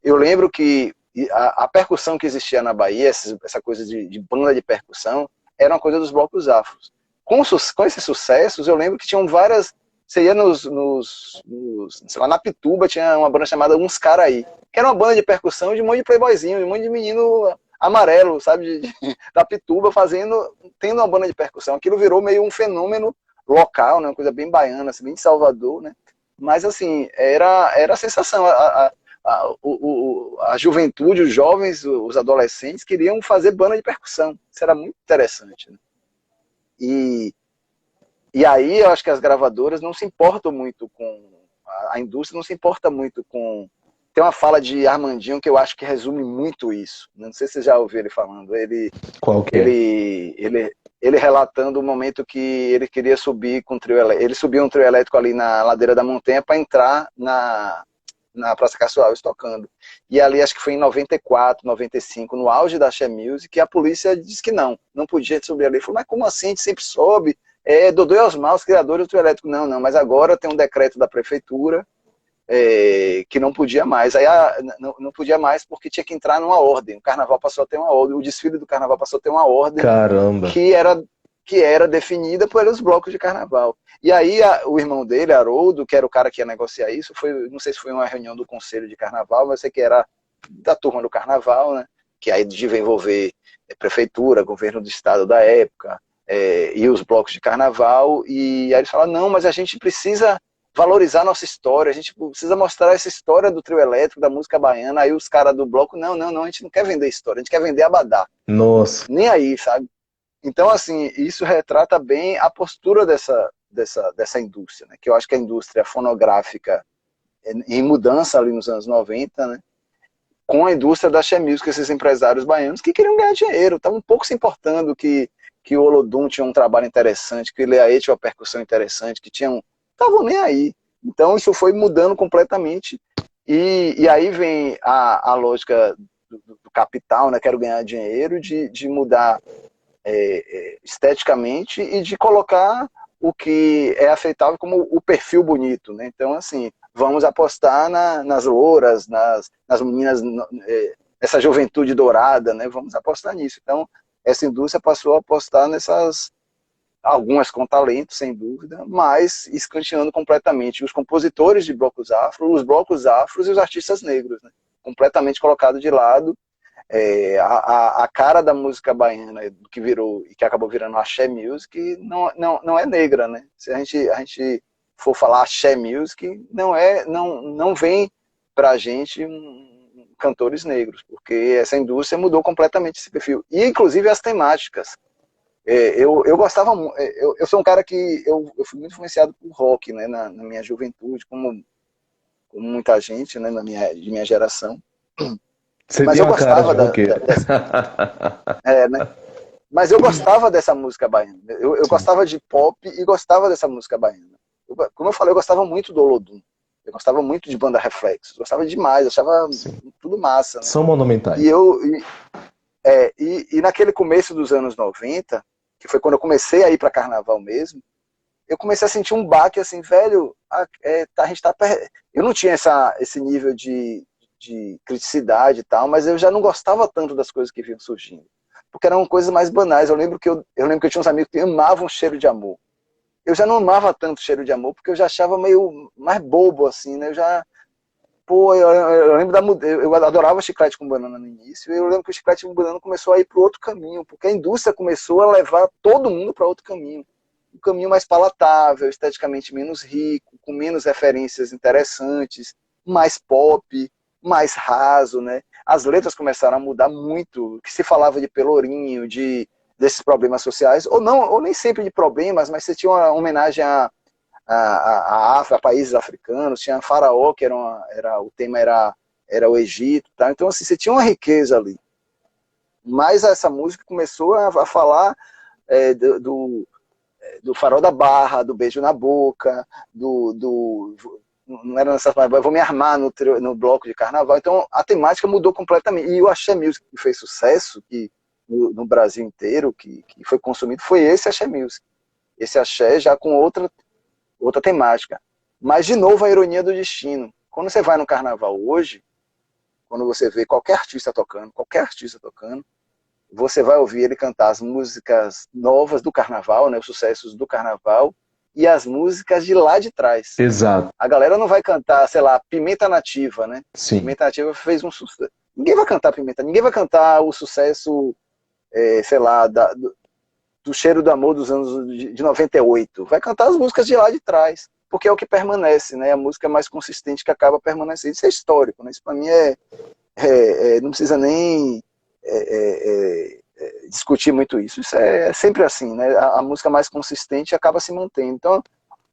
Eu lembro que a percussão que existia na Bahia, essa coisa de banda de percussão, era uma coisa dos blocos afros. Com esses sucessos, eu lembro que tinham várias... Você ia sei lá, na Pituba tinha uma banda chamada Uns Cara Aí, que era uma banda de percussão de um monte de playboyzinho, de um monte de menino amarelo, sabe, da Pituba, tendo uma banda de percussão. Aquilo virou meio um fenômeno local, né, uma coisa bem baiana, assim, bem de Salvador, né? Mas, assim, era a sensação. A juventude, os jovens, os adolescentes queriam fazer banda de percussão. Isso era muito interessante. Né? E aí eu acho que as gravadoras não se importam muito com... A indústria não se importa muito com... Tem uma fala de Armandinho que eu acho que resume muito isso. Não sei se você já ouviu ele falando. Qual que é? Ele relatando o momento que ele queria subir com o trio elétrico. Ele subiu um trio elétrico ali na ladeira da montanha para entrar na Praça Castro Alves tocando. E ali, acho que foi em 94, 95, no auge da Axé Music, e a polícia disse que não podia subir ali. Falou, mas como assim? A gente sempre sobe. Dodô e Osmar, os criadores do trio elétrico. Não, mas agora tem um decreto da prefeitura que não podia mais. Aí não podia mais porque tinha que entrar numa ordem. O carnaval passou a ter uma ordem, o desfile do carnaval passou a ter uma ordem. Caramba. Que era definida pelos blocos de carnaval. E aí o irmão dele, Haroldo, que era o cara que ia negociar isso, não sei se foi uma reunião do conselho de carnaval, mas eu sei que era da turma do carnaval, né? Que aí devia envolver prefeitura, governo do estado da época, e os blocos de carnaval, e aí eles falaram, não, mas a gente precisa valorizar nossa história, a gente precisa mostrar essa história do trio elétrico, da música baiana. Aí os caras do bloco, não, a gente não quer vender história, a gente quer vender abadá. Nossa. Nem aí, sabe? Então, assim, isso retrata bem a postura dessa indústria, né? Que eu acho que a indústria fonográfica em mudança ali nos anos 90, né? Com a indústria da Axé Music, esses empresários baianos que queriam ganhar dinheiro, estavam um pouco se importando que o Olodum tinha um trabalho interessante, que o Ileaê tinha uma percussão interessante, que tinham... Estavam nem aí. Então, isso foi mudando completamente. E aí vem a lógica do capital, né? Quero ganhar dinheiro, de mudar esteticamente e de colocar o que é aceitável como o perfil bonito, né? Então, assim, vamos apostar nas louras, nas meninas, essa juventude dourada, né? Vamos apostar nisso. Então, essa indústria passou a apostar algumas com talento, sem dúvida, mas escanteando completamente os compositores de blocos afro, os blocos afros e os artistas negros, né? Completamente colocado de lado. A cara da música baiana que virou e que acabou virando Axé Music não é negra, né? Se a gente for falar Axé Music, não vem pra gente cantores negros, porque essa indústria mudou completamente esse perfil. E inclusive as temáticas. Eu gostava, eu sou um cara que eu fui muito influenciado por rock, né, na minha juventude, como muita gente, né, de minha geração. Você Mas tem eu uma cara de gostava roqueiro. né? Mas eu gostava dessa música baiana. Eu gostava de pop e gostava dessa música baiana. Como eu falei, eu gostava muito do Olodum. Eu gostava muito de Banda Reflexos. Gostava demais, eu achava tudo massa. Né? São monumentais. E naquele começo dos anos 90, que foi quando eu comecei a ir para carnaval mesmo, eu comecei a sentir um baque assim, velho, a gente tá eu não tinha esse nível de criticidade e tal, mas eu já não gostava tanto das coisas que vinham surgindo. Porque eram coisas mais banais. Eu lembro que eu tinha uns amigos que amavam Cheiro de Amor. Eu já não amava tanto Cheiro de Amor, porque eu já achava meio mais bobo, assim, né? Eu lembro eu adorava Chiclete com Banana no início, e eu lembro que o Chiclete com Banana começou a ir para outro caminho, porque a indústria começou a levar todo mundo para outro caminho. Um caminho mais palatável, esteticamente menos rico, com menos referências interessantes, mais pop, mais raso, né? As letras começaram a mudar muito, que se falava de Pelourinho, desses problemas sociais, ou nem sempre de problemas, mas você tinha uma homenagem a países africanos, tinha Faraó, que o tema era o Egito, tá? Então assim, você tinha uma riqueza ali. Mas essa música começou a falar do Farol da Barra, do Beijo na Boca, não era nessas palavras, vou me armar no bloco de carnaval. Então a temática mudou completamente. E o Axé Music que fez sucesso no Brasil inteiro, que foi consumido, foi esse Axé Music. Esse Axé já com outra temática. Mas, de novo, a ironia do destino. Quando você vai no carnaval hoje, quando você vê qualquer artista tocando, você vai ouvir ele cantar as músicas novas do carnaval, né, os sucessos do carnaval, e as músicas de lá de trás. Exato. A galera não vai cantar, sei lá, Pimenta Nativa, né? Sim. Pimenta Nativa fez um sucesso. Ninguém vai cantar Pimenta, ninguém vai cantar o sucesso, sei lá, do Cheiro do Amor dos anos de 98. Vai cantar as músicas de lá de trás, porque é o que permanece, né? A música mais consistente que acaba permanecendo. Isso é histórico, né? Isso para mim não precisa nem discutir muito isso. Isso é sempre assim, né? A música mais consistente acaba se mantendo. Então,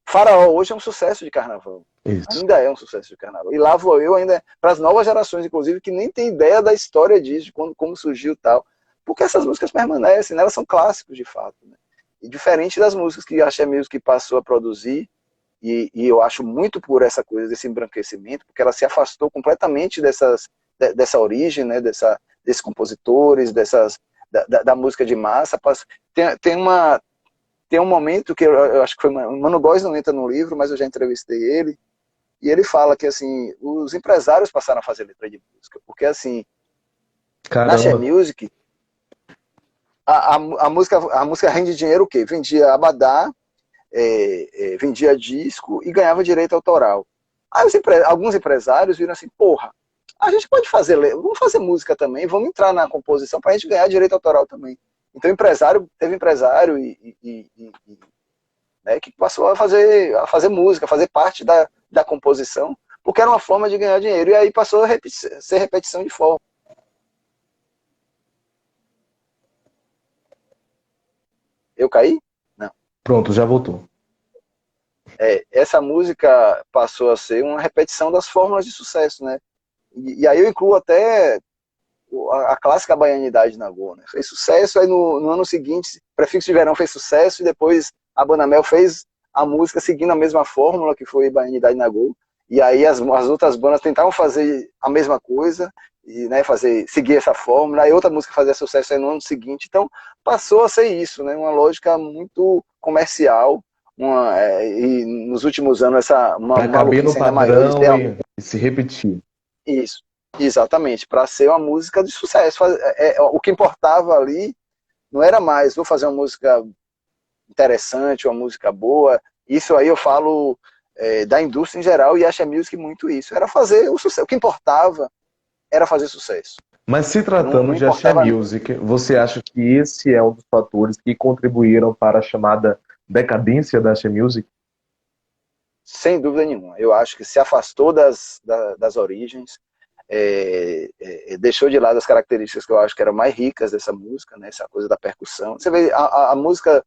Faraó hoje é um sucesso de carnaval. Isso. Ainda é um sucesso de carnaval. E lá vou eu ainda, para as novas gerações, inclusive, que nem tem ideia da história disso, de como surgiu e tal. Porque essas músicas permanecem, né? Elas são clássicos de fato. Né? E diferente das músicas que a Axé Music passou a produzir, e eu acho muito por essa coisa desse embranquecimento, porque ela se afastou completamente dessa origem, né, desses compositores, da música de massa. Tem um momento que eu acho que foi Mano Góes não entra no livro, mas eu já entrevistei ele, e ele fala que assim, os empresários passaram a fazer letra de música, porque assim, na She Caramba. Music, a música rende dinheiro o quê? Vendia abadá, vendia disco e ganhava direito autoral. Aí alguns empresários viram assim, porra, a gente pode fazer, vamos fazer música também, vamos entrar na composição para a gente ganhar direito autoral também. Então teve empresário né, que passou a fazer música, a fazer parte da composição, porque era uma forma de ganhar dinheiro, e aí passou a ser repetição de forma. Eu caí? Não. Pronto, já voltou. Essa música passou a ser uma repetição das fórmulas de sucesso, né? E aí eu incluo até a clássica baianidade Nagô, né? Fez sucesso, aí no ano seguinte, Prefixo de Verão fez sucesso, e depois a Banamel fez a música seguindo a mesma fórmula, que foi Baianidade Nagô, e aí as outras bandas tentavam fazer a mesma coisa, e, né, seguir essa fórmula, aí outra música fazia sucesso aí no ano seguinte, então passou a ser isso, né? Uma lógica muito comercial, e nos últimos anos uma Para caber no maluquice ainda maior de ter padrão e se repetir. isso, exatamente, para ser uma música de sucesso. O que importava ali não era mais, vou fazer uma música interessante, uma música boa. Isso aí eu falo da indústria em geral, e a She Music muito isso. Era fazer o sucesso. O que importava era fazer sucesso. Mas se tratando Não de Axé importava. Music, você acha que esse é um dos fatores que contribuíram para a chamada decadência da Axé Music? Sem dúvida nenhuma. Eu acho que se afastou das origens, deixou de lado as características que eu acho que eram mais ricas dessa música, né? Essa coisa da percussão. Você vê, a música,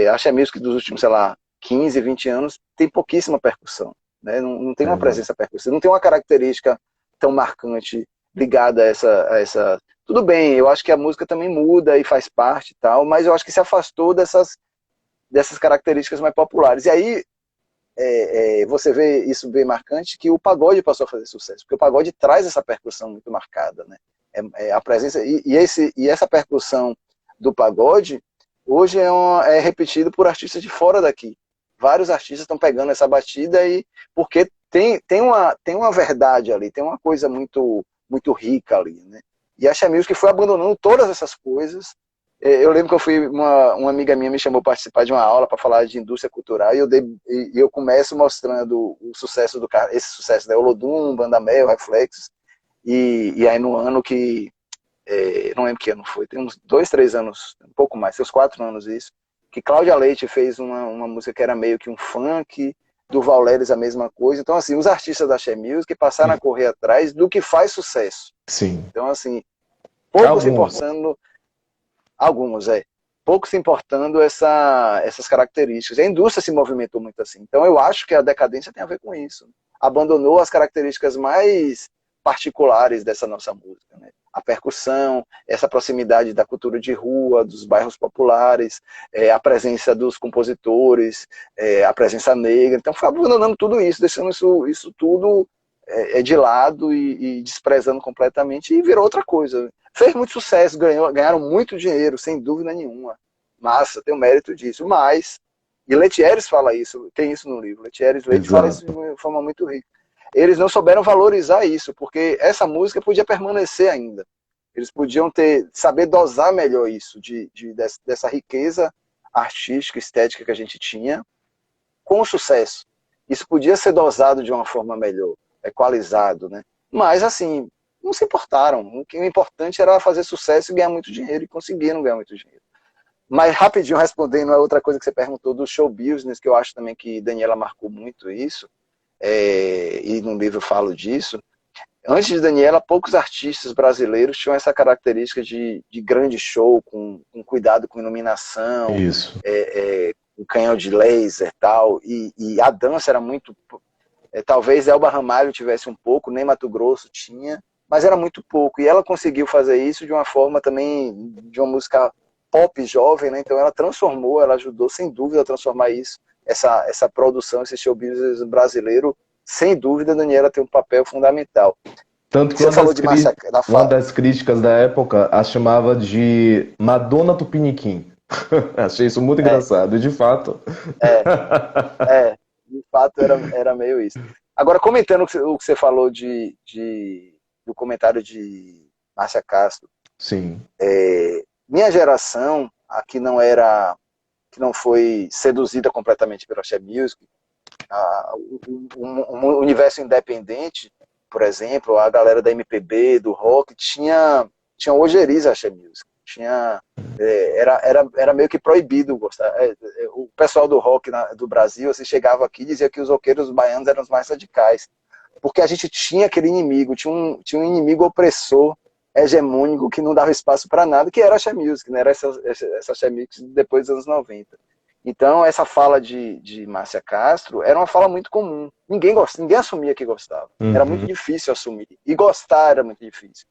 a Axé Music dos últimos, sei lá, 15, 20 anos, tem pouquíssima percussão, né? Não tem uma presença percussiva, não tem uma característica tão marcante ligada a essa... Tudo bem, eu acho que a música também muda e faz parte e tal, mas eu acho que se afastou dessas características mais populares. E aí, você vê isso bem marcante, que o pagode passou a fazer sucesso, porque o pagode traz essa percussão muito marcada, né? A presença, e essa percussão do pagode, hoje é repetido por artistas de fora daqui. Vários artistas estão pegando essa batida, porque tem uma verdade ali, tem uma coisa muito, muito rica ali, né? E a She Music foi abandonando todas essas coisas. Eu lembro que uma amiga minha me chamou para participar de uma aula para falar de indústria cultural, e eu começo mostrando esse sucesso da Olodum, Bandamel, Reflexos, e aí no ano que, não lembro que ano foi, tem uns 2, 3 anos, um pouco mais, tem uns 4 anos isso, que Cláudia Leite fez uma música que era meio que um funk, do Vauleres a mesma coisa. Então, assim, os artistas da She Music passaram a correr atrás do que faz sucesso. Sim. Então, assim, pouco se importando essas características. A indústria se movimentou muito assim. Então eu acho que a decadência tem a ver com isso. Abandonou as características mais particulares dessa nossa música, né? A percussão, essa proximidade da cultura de rua, dos bairros populares, a presença dos compositores, a presença negra. Então foi abandonando tudo isso, deixando isso tudo de lado e desprezando completamente, e virou outra coisa. Fez muito sucesso, ganharam muito dinheiro, sem dúvida nenhuma. Massa, tem o mérito disso. Mas, e Letieres fala isso, tem isso no livro. Letieres Leite fala isso de uma forma muito rica. Eles não souberam valorizar isso, porque essa música podia permanecer ainda. Eles podiam saber dosar melhor isso, dessa riqueza artística, estética que a gente tinha, com o sucesso. Isso podia ser dosado de uma forma melhor, equalizado, né? Mas, assim, não se importaram. O importante era fazer sucesso e ganhar muito dinheiro, e conseguiram ganhar muito dinheiro. Mas, rapidinho, respondendo a outra coisa que você perguntou do show business, que eu acho também que Daniela marcou muito isso, e no livro eu falo disso. Antes de Daniela, poucos artistas brasileiros tinham essa característica de grande show, com cuidado com iluminação, com canhão de laser e tal, e a dança era muito... talvez Elba Ramalho tivesse um pouco, nem Mato Grosso tinha, mas era muito pouco, e ela conseguiu fazer isso de uma forma também, de uma música pop jovem, né? Então ela ajudou sem dúvida a transformar isso essa produção, esse show business brasileiro, sem dúvida, Daniela tem um papel fundamental. Tanto que Você falou de Márcia da uma das críticas da época a chamava de Madonna Tupiniquim. Achei isso muito engraçado, e de fato. É, de fato era meio isso. Agora, comentando o que você falou do comentário de Márcia Castro, Sim. minha geração, a que não foi seduzida completamente pelo Axé Music, o universo independente, por exemplo, a galera da MPB, do rock, tinha ojeriza Axé Music. Era meio que proibido gostar. O pessoal do rock do Brasil assim, chegava aqui e dizia que os roqueiros baianos eram os mais radicais. Porque a gente tinha aquele inimigo, tinha um inimigo opressor, hegemônico, que não dava espaço para nada, que era a Axé Music, né? Era essa Axé Music depois dos anos 90. Então, essa fala de Márcia Castro era uma fala muito comum. Ninguém assumia que gostava. Era muito difícil assumir. E gostar era muito difícil.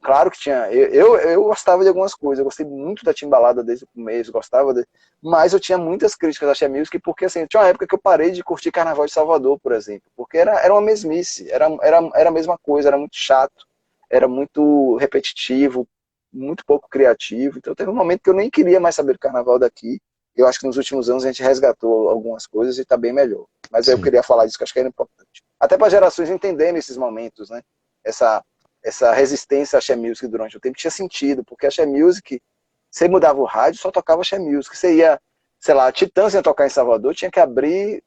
Claro que tinha. Eu gostava de algumas coisas. Eu gostei muito da Timbalada desde o começo, mas eu tinha muitas críticas da Axé Music, porque assim, tinha uma época que eu parei de curtir Carnaval de Salvador, por exemplo. Porque era uma mesmice. Era a mesma coisa, era muito chato, era muito repetitivo, muito pouco criativo. Então teve um momento que eu nem queria mais saber do carnaval daqui. Eu acho que nos últimos anos a gente resgatou algumas coisas e está bem melhor. Mas eu queria falar disso, que eu acho que era importante. Até para gerações entenderem esses momentos, né? Essa resistência à Axé Music durante o tempo tinha sentido, porque a Axé Music, você mudava o rádio, só tocava Axé Music. Você ia, sei lá, Titãs ia tocar em Salvador, tinha que abrir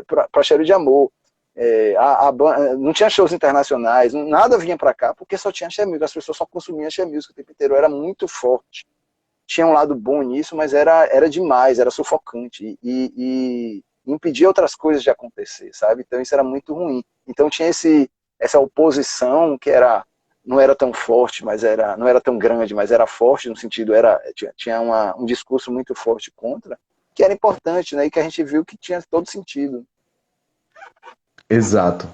para Cheiro de Amor. Não tinha shows internacionais, nada vinha para cá porque só tinha Axé Music, as pessoas só consumiam Axé Music o tempo inteiro, era muito forte. Tinha um lado bom nisso, mas era demais, era sufocante e impedia outras coisas de acontecer, sabe? Então isso era muito ruim. Então tinha essa oposição que não era tão forte, não era tão grande, mas era forte no sentido, tinha um discurso muito forte contra, que era importante, né? E que a gente viu que tinha todo sentido. Exato.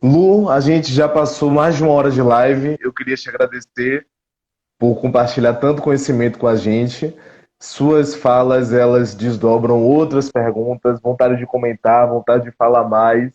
Lu, a gente já passou mais de 1 hora de live. Eu queria te agradecer por compartilhar tanto conhecimento com a gente. Suas falas, elas desdobram outras perguntas, vontade de comentar, vontade de falar mais.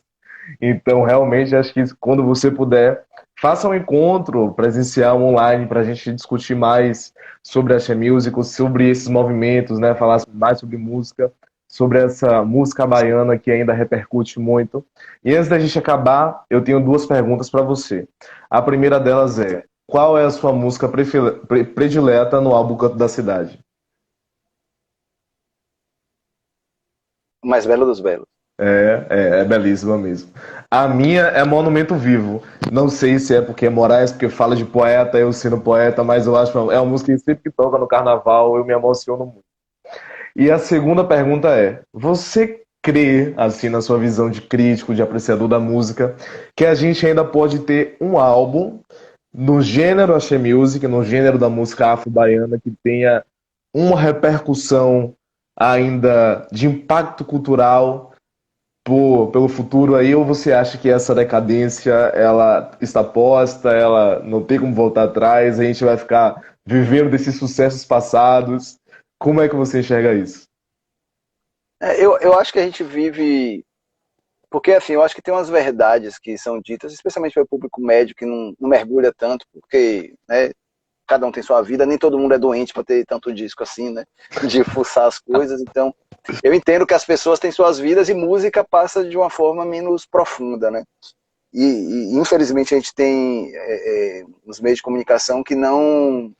Então, realmente, acho que quando você puder, faça um encontro presencial online para a gente discutir mais sobre a Axé Music, sobre esses movimentos, né? Falar mais sobre música, sobre essa música baiana que ainda repercute muito. E antes da gente acabar, eu tenho 2 perguntas para você. A primeira delas é: qual é a sua música predileta no álbum Canto da Cidade? O Mais Belo dos Belos. É belíssima mesmo. A minha é Monumento Vivo. Não sei se é porque é Moraes, porque fala de poeta, eu sendo poeta, mas eu acho que é uma música que sempre que toca no carnaval eu me emociono muito. E a segunda pergunta é: você crê, assim, na sua visão de crítico, de apreciador da música, que a gente ainda pode ter um álbum no gênero Axé Music, no gênero da música afro-baiana, que tenha uma repercussão ainda de impacto cultural pelo futuro aí, ou você acha que essa decadência ela está posta, ela não tem como voltar atrás, a gente vai ficar vivendo desses sucessos passados? Como é que você enxerga isso? Eu acho que a gente vive. Porque, assim, eu acho que tem umas verdades que são ditas, especialmente para o público médio, que não mergulha tanto, porque, né, cada um tem sua vida, nem todo mundo é doente para ter tanto disco assim, né? De fuçar as coisas. Então, eu entendo que as pessoas têm suas vidas e música passa de uma forma menos profunda, né? E infelizmente a gente tem os meios de comunicação que não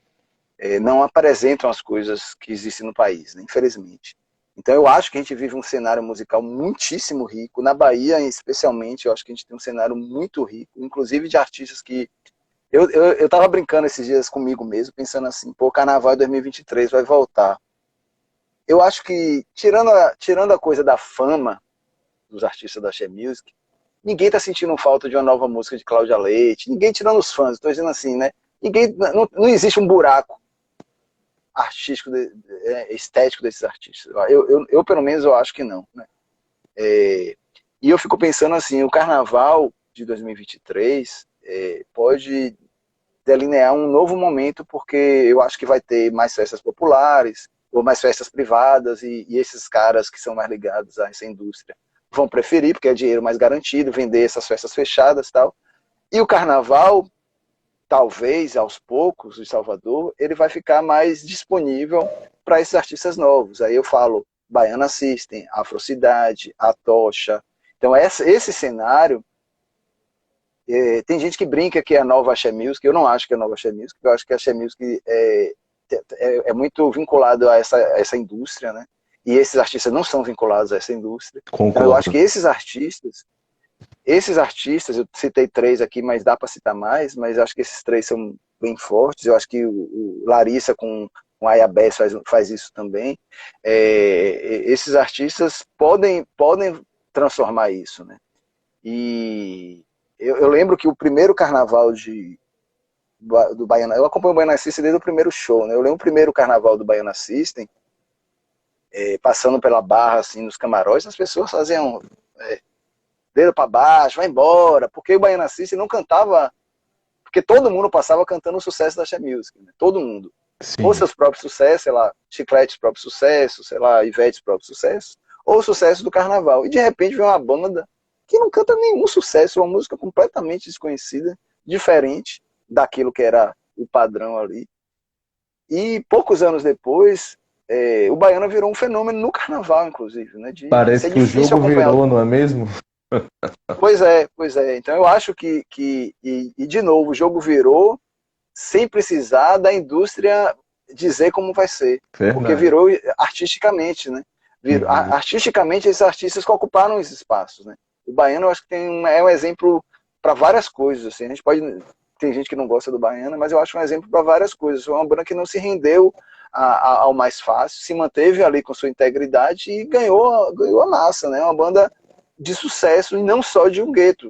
apresentam as coisas que existem no país, né? Infelizmente. Então eu acho que a gente vive um cenário musical muitíssimo rico. Na Bahia, especialmente, eu acho que a gente tem um cenário muito rico, inclusive de artistas que eu tava brincando esses dias comigo mesmo, pensando assim, pô, o Carnaval 2023 vai voltar. Eu acho que, tirando a coisa da fama dos artistas da Axé Music, ninguém tá sentindo falta de uma nova música de Cláudia Leite, ninguém tirando os fãs, estou dizendo assim, né? Não existe um buraco artístico, estético desses artistas. Eu, pelo menos, eu acho que não, né? E eu fico pensando assim, o Carnaval de 2023 pode delinear um novo momento, porque eu acho que vai ter mais festas populares, ou mais festas privadas, e esses caras que são mais ligados a essa indústria vão preferir, porque é dinheiro mais garantido, vender essas festas fechadas e tal. E o carnaval, talvez, aos poucos, em Salvador, ele vai ficar mais disponível para esses artistas novos. Aí eu falo Baiana System, Afrocidade, A Tocha. Então, esse cenário, tem gente que brinca que é a nova Axé Music, eu não acho que é a nova Axé Music, eu acho que a Axé Music é muito vinculado a essa indústria, né? E esses artistas não são vinculados a essa indústria. Concordo. Então, eu acho que esses artistas, eu citei 3 aqui, mas dá para citar mais, mas eu acho que esses 3 são bem fortes. Eu acho que o Larissa com a Ayabés faz isso também. Esses artistas podem transformar isso, né? E eu lembro que o primeiro carnaval do Baiana, eu acompanho o Baiana System desde o primeiro show, né? Eu lembro o primeiro carnaval do Baiana System, passando pela barra, assim, nos camarotes, as pessoas faziam dedo para baixo, vai embora, porque o Baiana System não cantava, porque todo mundo passava cantando o sucesso da Axé Music, né? Todo mundo. Sim. Ou seus próprios sucessos, sei lá, Chicletes próprios sucessos, sei lá, Ivetes próprios sucessos, ou o sucesso do carnaval. E de repente vem uma banda que não canta nenhum sucesso, uma música completamente desconhecida, diferente daquilo que era o padrão ali. E poucos anos depois, o Baiana virou um fenômeno no carnaval, inclusive, né? Parece que o jogo virou, não é mesmo? Pois é. Então eu acho que de novo, o jogo virou sem precisar da indústria dizer como vai ser. Verdade. Porque virou artisticamente, né? Artisticamente, esses artistas que ocuparam esses espaços, né? O Baiano, eu acho que é um exemplo para várias coisas. Assim. A gente pode... Tem gente que não gosta do Baiano, mas eu acho um exemplo para várias coisas. Foi uma banda que não se rendeu ao mais fácil, se manteve ali com sua integridade e ganhou a massa, né? Uma banda de sucesso e não só de um gueto.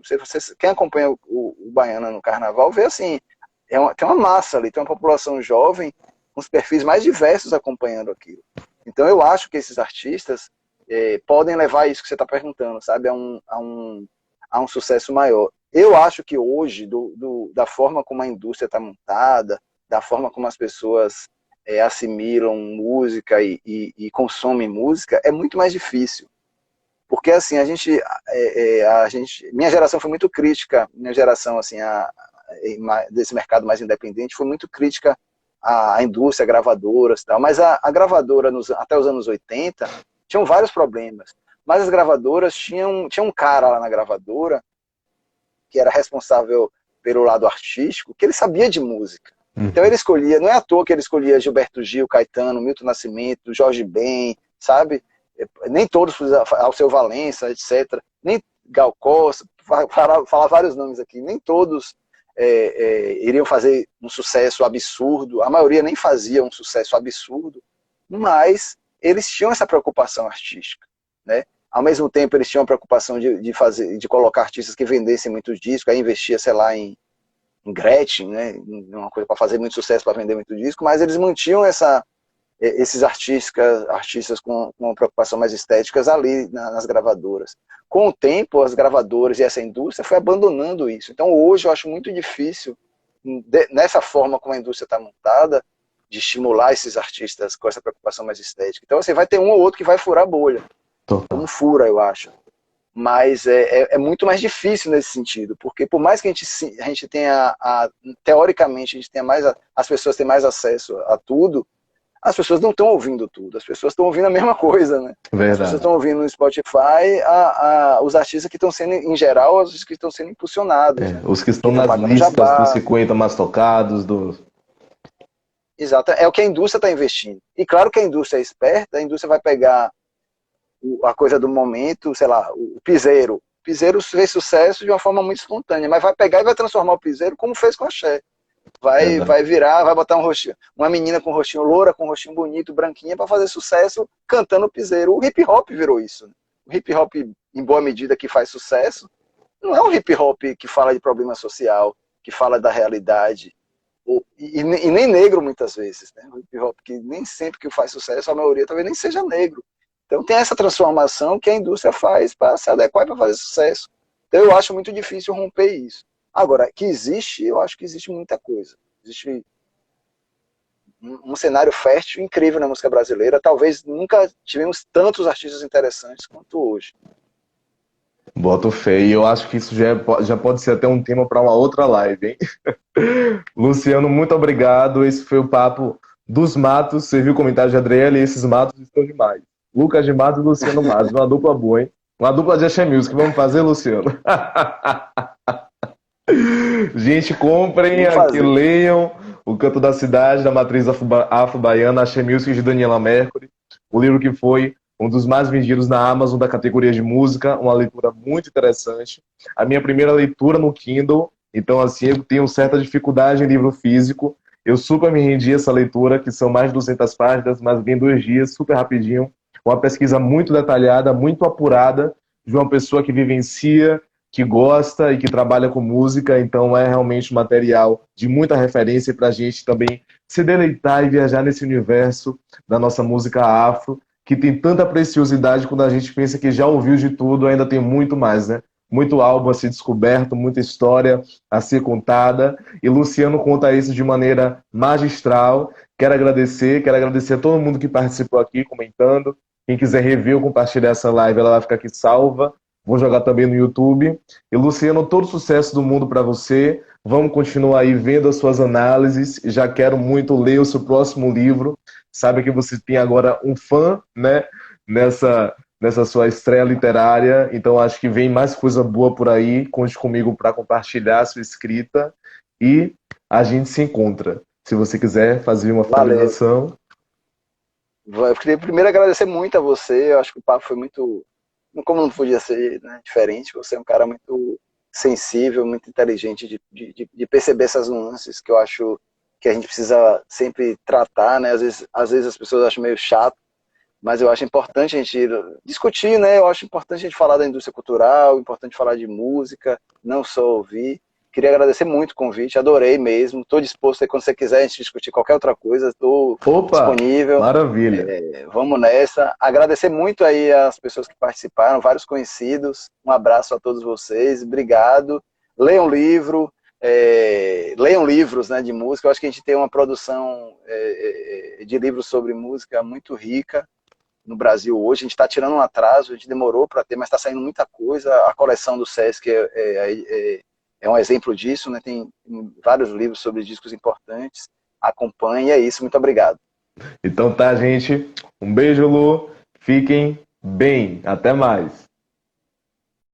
Quem acompanha o Baiana no carnaval vê assim, tem uma massa ali, tem uma população jovem com os perfis mais diversos acompanhando aquilo. Então eu acho que esses artistas podem levar isso que você está perguntando, sabe, a um sucesso maior. Eu acho que hoje, da forma como a indústria está montada, da forma como as pessoas assimilam música e consomem música, é muito mais difícil. Porque assim, minha geração foi muito crítica, minha geração assim, desse mercado mais independente, foi muito crítica à indústria, gravadoras e tal, mas a gravadora, até os anos 80, tinham vários problemas, mas as gravadoras tinham um cara lá na gravadora, que era responsável pelo lado artístico, que ele sabia de música. Então ele escolhia, não é à toa que ele escolhia Gilberto Gil, Caetano, Milton Nascimento, Jorge Ben, sabe? Nem todos, Alceu Valença, etc., nem Gal Costa, falar vários nomes aqui, nem todos iriam fazer um sucesso absurdo, a maioria nem fazia um sucesso absurdo, mas eles tinham essa preocupação artística, né? Ao mesmo tempo eles tinham a preocupação de colocar artistas que vendessem muitos discos, aí investia, sei lá, em Gretchen, né? Uma coisa para fazer muito sucesso, para vender muito disco, mas eles mantinham esses artistas com uma preocupação mais estéticas ali nas gravadoras. Com o tempo, as gravadoras e essa indústria foi abandonando isso. Então hoje eu acho muito difícil, nessa forma como a indústria está montada, de estimular esses artistas com essa preocupação mais estética. Então você vai ter um ou outro que vai furar a bolha. Não fura, eu acho. Mas é muito mais difícil nesse sentido, porque por mais que a gente tenha, teoricamente, a gente tenha as pessoas têm mais acesso a tudo, as pessoas não estão ouvindo tudo, as pessoas estão ouvindo a mesma coisa, né? Verdade. As pessoas estão ouvindo no Spotify os artistas que estão sendo, em geral, os que estão sendo impulsionados. Né? Os que estão nas listas dos 50 mais tocados. Exato, é o que a indústria está investindo. E claro que a indústria é esperta, a indústria vai pegar a coisa do momento, sei lá, o piseiro. O piseiro fez sucesso de uma forma muito espontânea, mas vai pegar e vai transformar o piseiro como fez com a Axé. Vai virar, vai botar um rostinho, uma menina com um rostinho loura, com um rostinho bonito, branquinha, para fazer sucesso cantando o piseiro. O hip hop virou isso. Né? O hip hop, em boa medida, que faz sucesso, não é um hip hop que fala de problema social, que fala da realidade, e nem negro muitas vezes. Né? O hip hop que nem sempre que faz sucesso, a maioria talvez nem seja negro. Então tem essa transformação que a indústria faz para se adequar e para fazer sucesso. Então eu acho muito difícil romper isso. Agora, que existe, eu acho que existe muita coisa. Existe um cenário fértil incrível na música brasileira. Talvez nunca tivemos tantos artistas interessantes quanto hoje. Boto fé. E eu acho que isso já pode ser até um tema para uma outra live, hein? Luciano, muito obrigado. Esse foi o Papo dos Matos. Você viu o comentário de Adriele? Esses matos estão demais. Lucas de Matos e Luciano Matos. Uma dupla boa, hein? Uma dupla de Axé Music. Vamos fazer, Luciano? Gente, comprem aqui, leiam O Canto da Cidade, da matriz afro-baiana, Axé Music, de Daniela Mercury. O livro que foi um dos mais vendidos na Amazon da categoria de música, uma leitura muito interessante. A minha primeira leitura no Kindle, então assim, eu tenho certa dificuldade em livro físico. Eu super me rendi a essa leitura, que são mais de 200 páginas, mas vem 2 dias, super rapidinho. Uma pesquisa muito detalhada, muito apurada, de uma pessoa que vivencia, que gosta e que trabalha com música, então é realmente material de muita referência para a gente também se deleitar e viajar nesse universo da nossa música afro, que tem tanta preciosidade. Quando a gente pensa que já ouviu de tudo, ainda tem muito mais, né? Muito álbum a ser descoberto, muita história a ser contada, e Luciano conta isso de maneira magistral. Quero agradecer a todo mundo que participou aqui, comentando. Quem quiser rever ou compartilhar essa live, ela vai ficar aqui salva. Vou jogar também no YouTube. E Luciano, todo sucesso do mundo para você. Vamos continuar aí vendo as suas análises. Já quero muito ler o seu próximo livro. Sabe que você tem agora um fã, né, nessa sua estreia literária. Então acho que vem mais coisa boa por aí. Conte comigo para compartilhar a sua escrita. E a gente se encontra. Se você quiser fazer uma finalização. Eu queria primeiro agradecer muito a você. Eu acho que o papo foi muito... Como não podia ser, né, diferente, você é um cara muito sensível, muito inteligente de perceber essas nuances que eu acho que a gente precisa sempre tratar, né? Às vezes as pessoas acham meio chato, mas eu acho importante a gente discutir, né? Eu acho importante a gente falar da indústria cultural, importante falar de música, não só ouvir. Queria agradecer muito o convite, adorei mesmo. Estou disposto aí, quando você quiser a gente discutir qualquer outra coisa, estou disponível. Maravilha. Vamos nessa. Agradecer muito aí as pessoas que participaram, vários conhecidos. Um abraço a todos vocês, obrigado. Leiam livro, leiam livros, né, de música. Eu acho que a gente tem uma produção de livros sobre música muito rica no Brasil hoje. A gente está tirando um atraso, a gente demorou para ter, mas está saindo muita coisa. A coleção do Sesc é um exemplo disso, né? Tem vários livros sobre discos importantes. Acompanhe, e é isso. Muito obrigado. Então tá, gente. Um beijo, Lu. Fiquem bem. Até mais.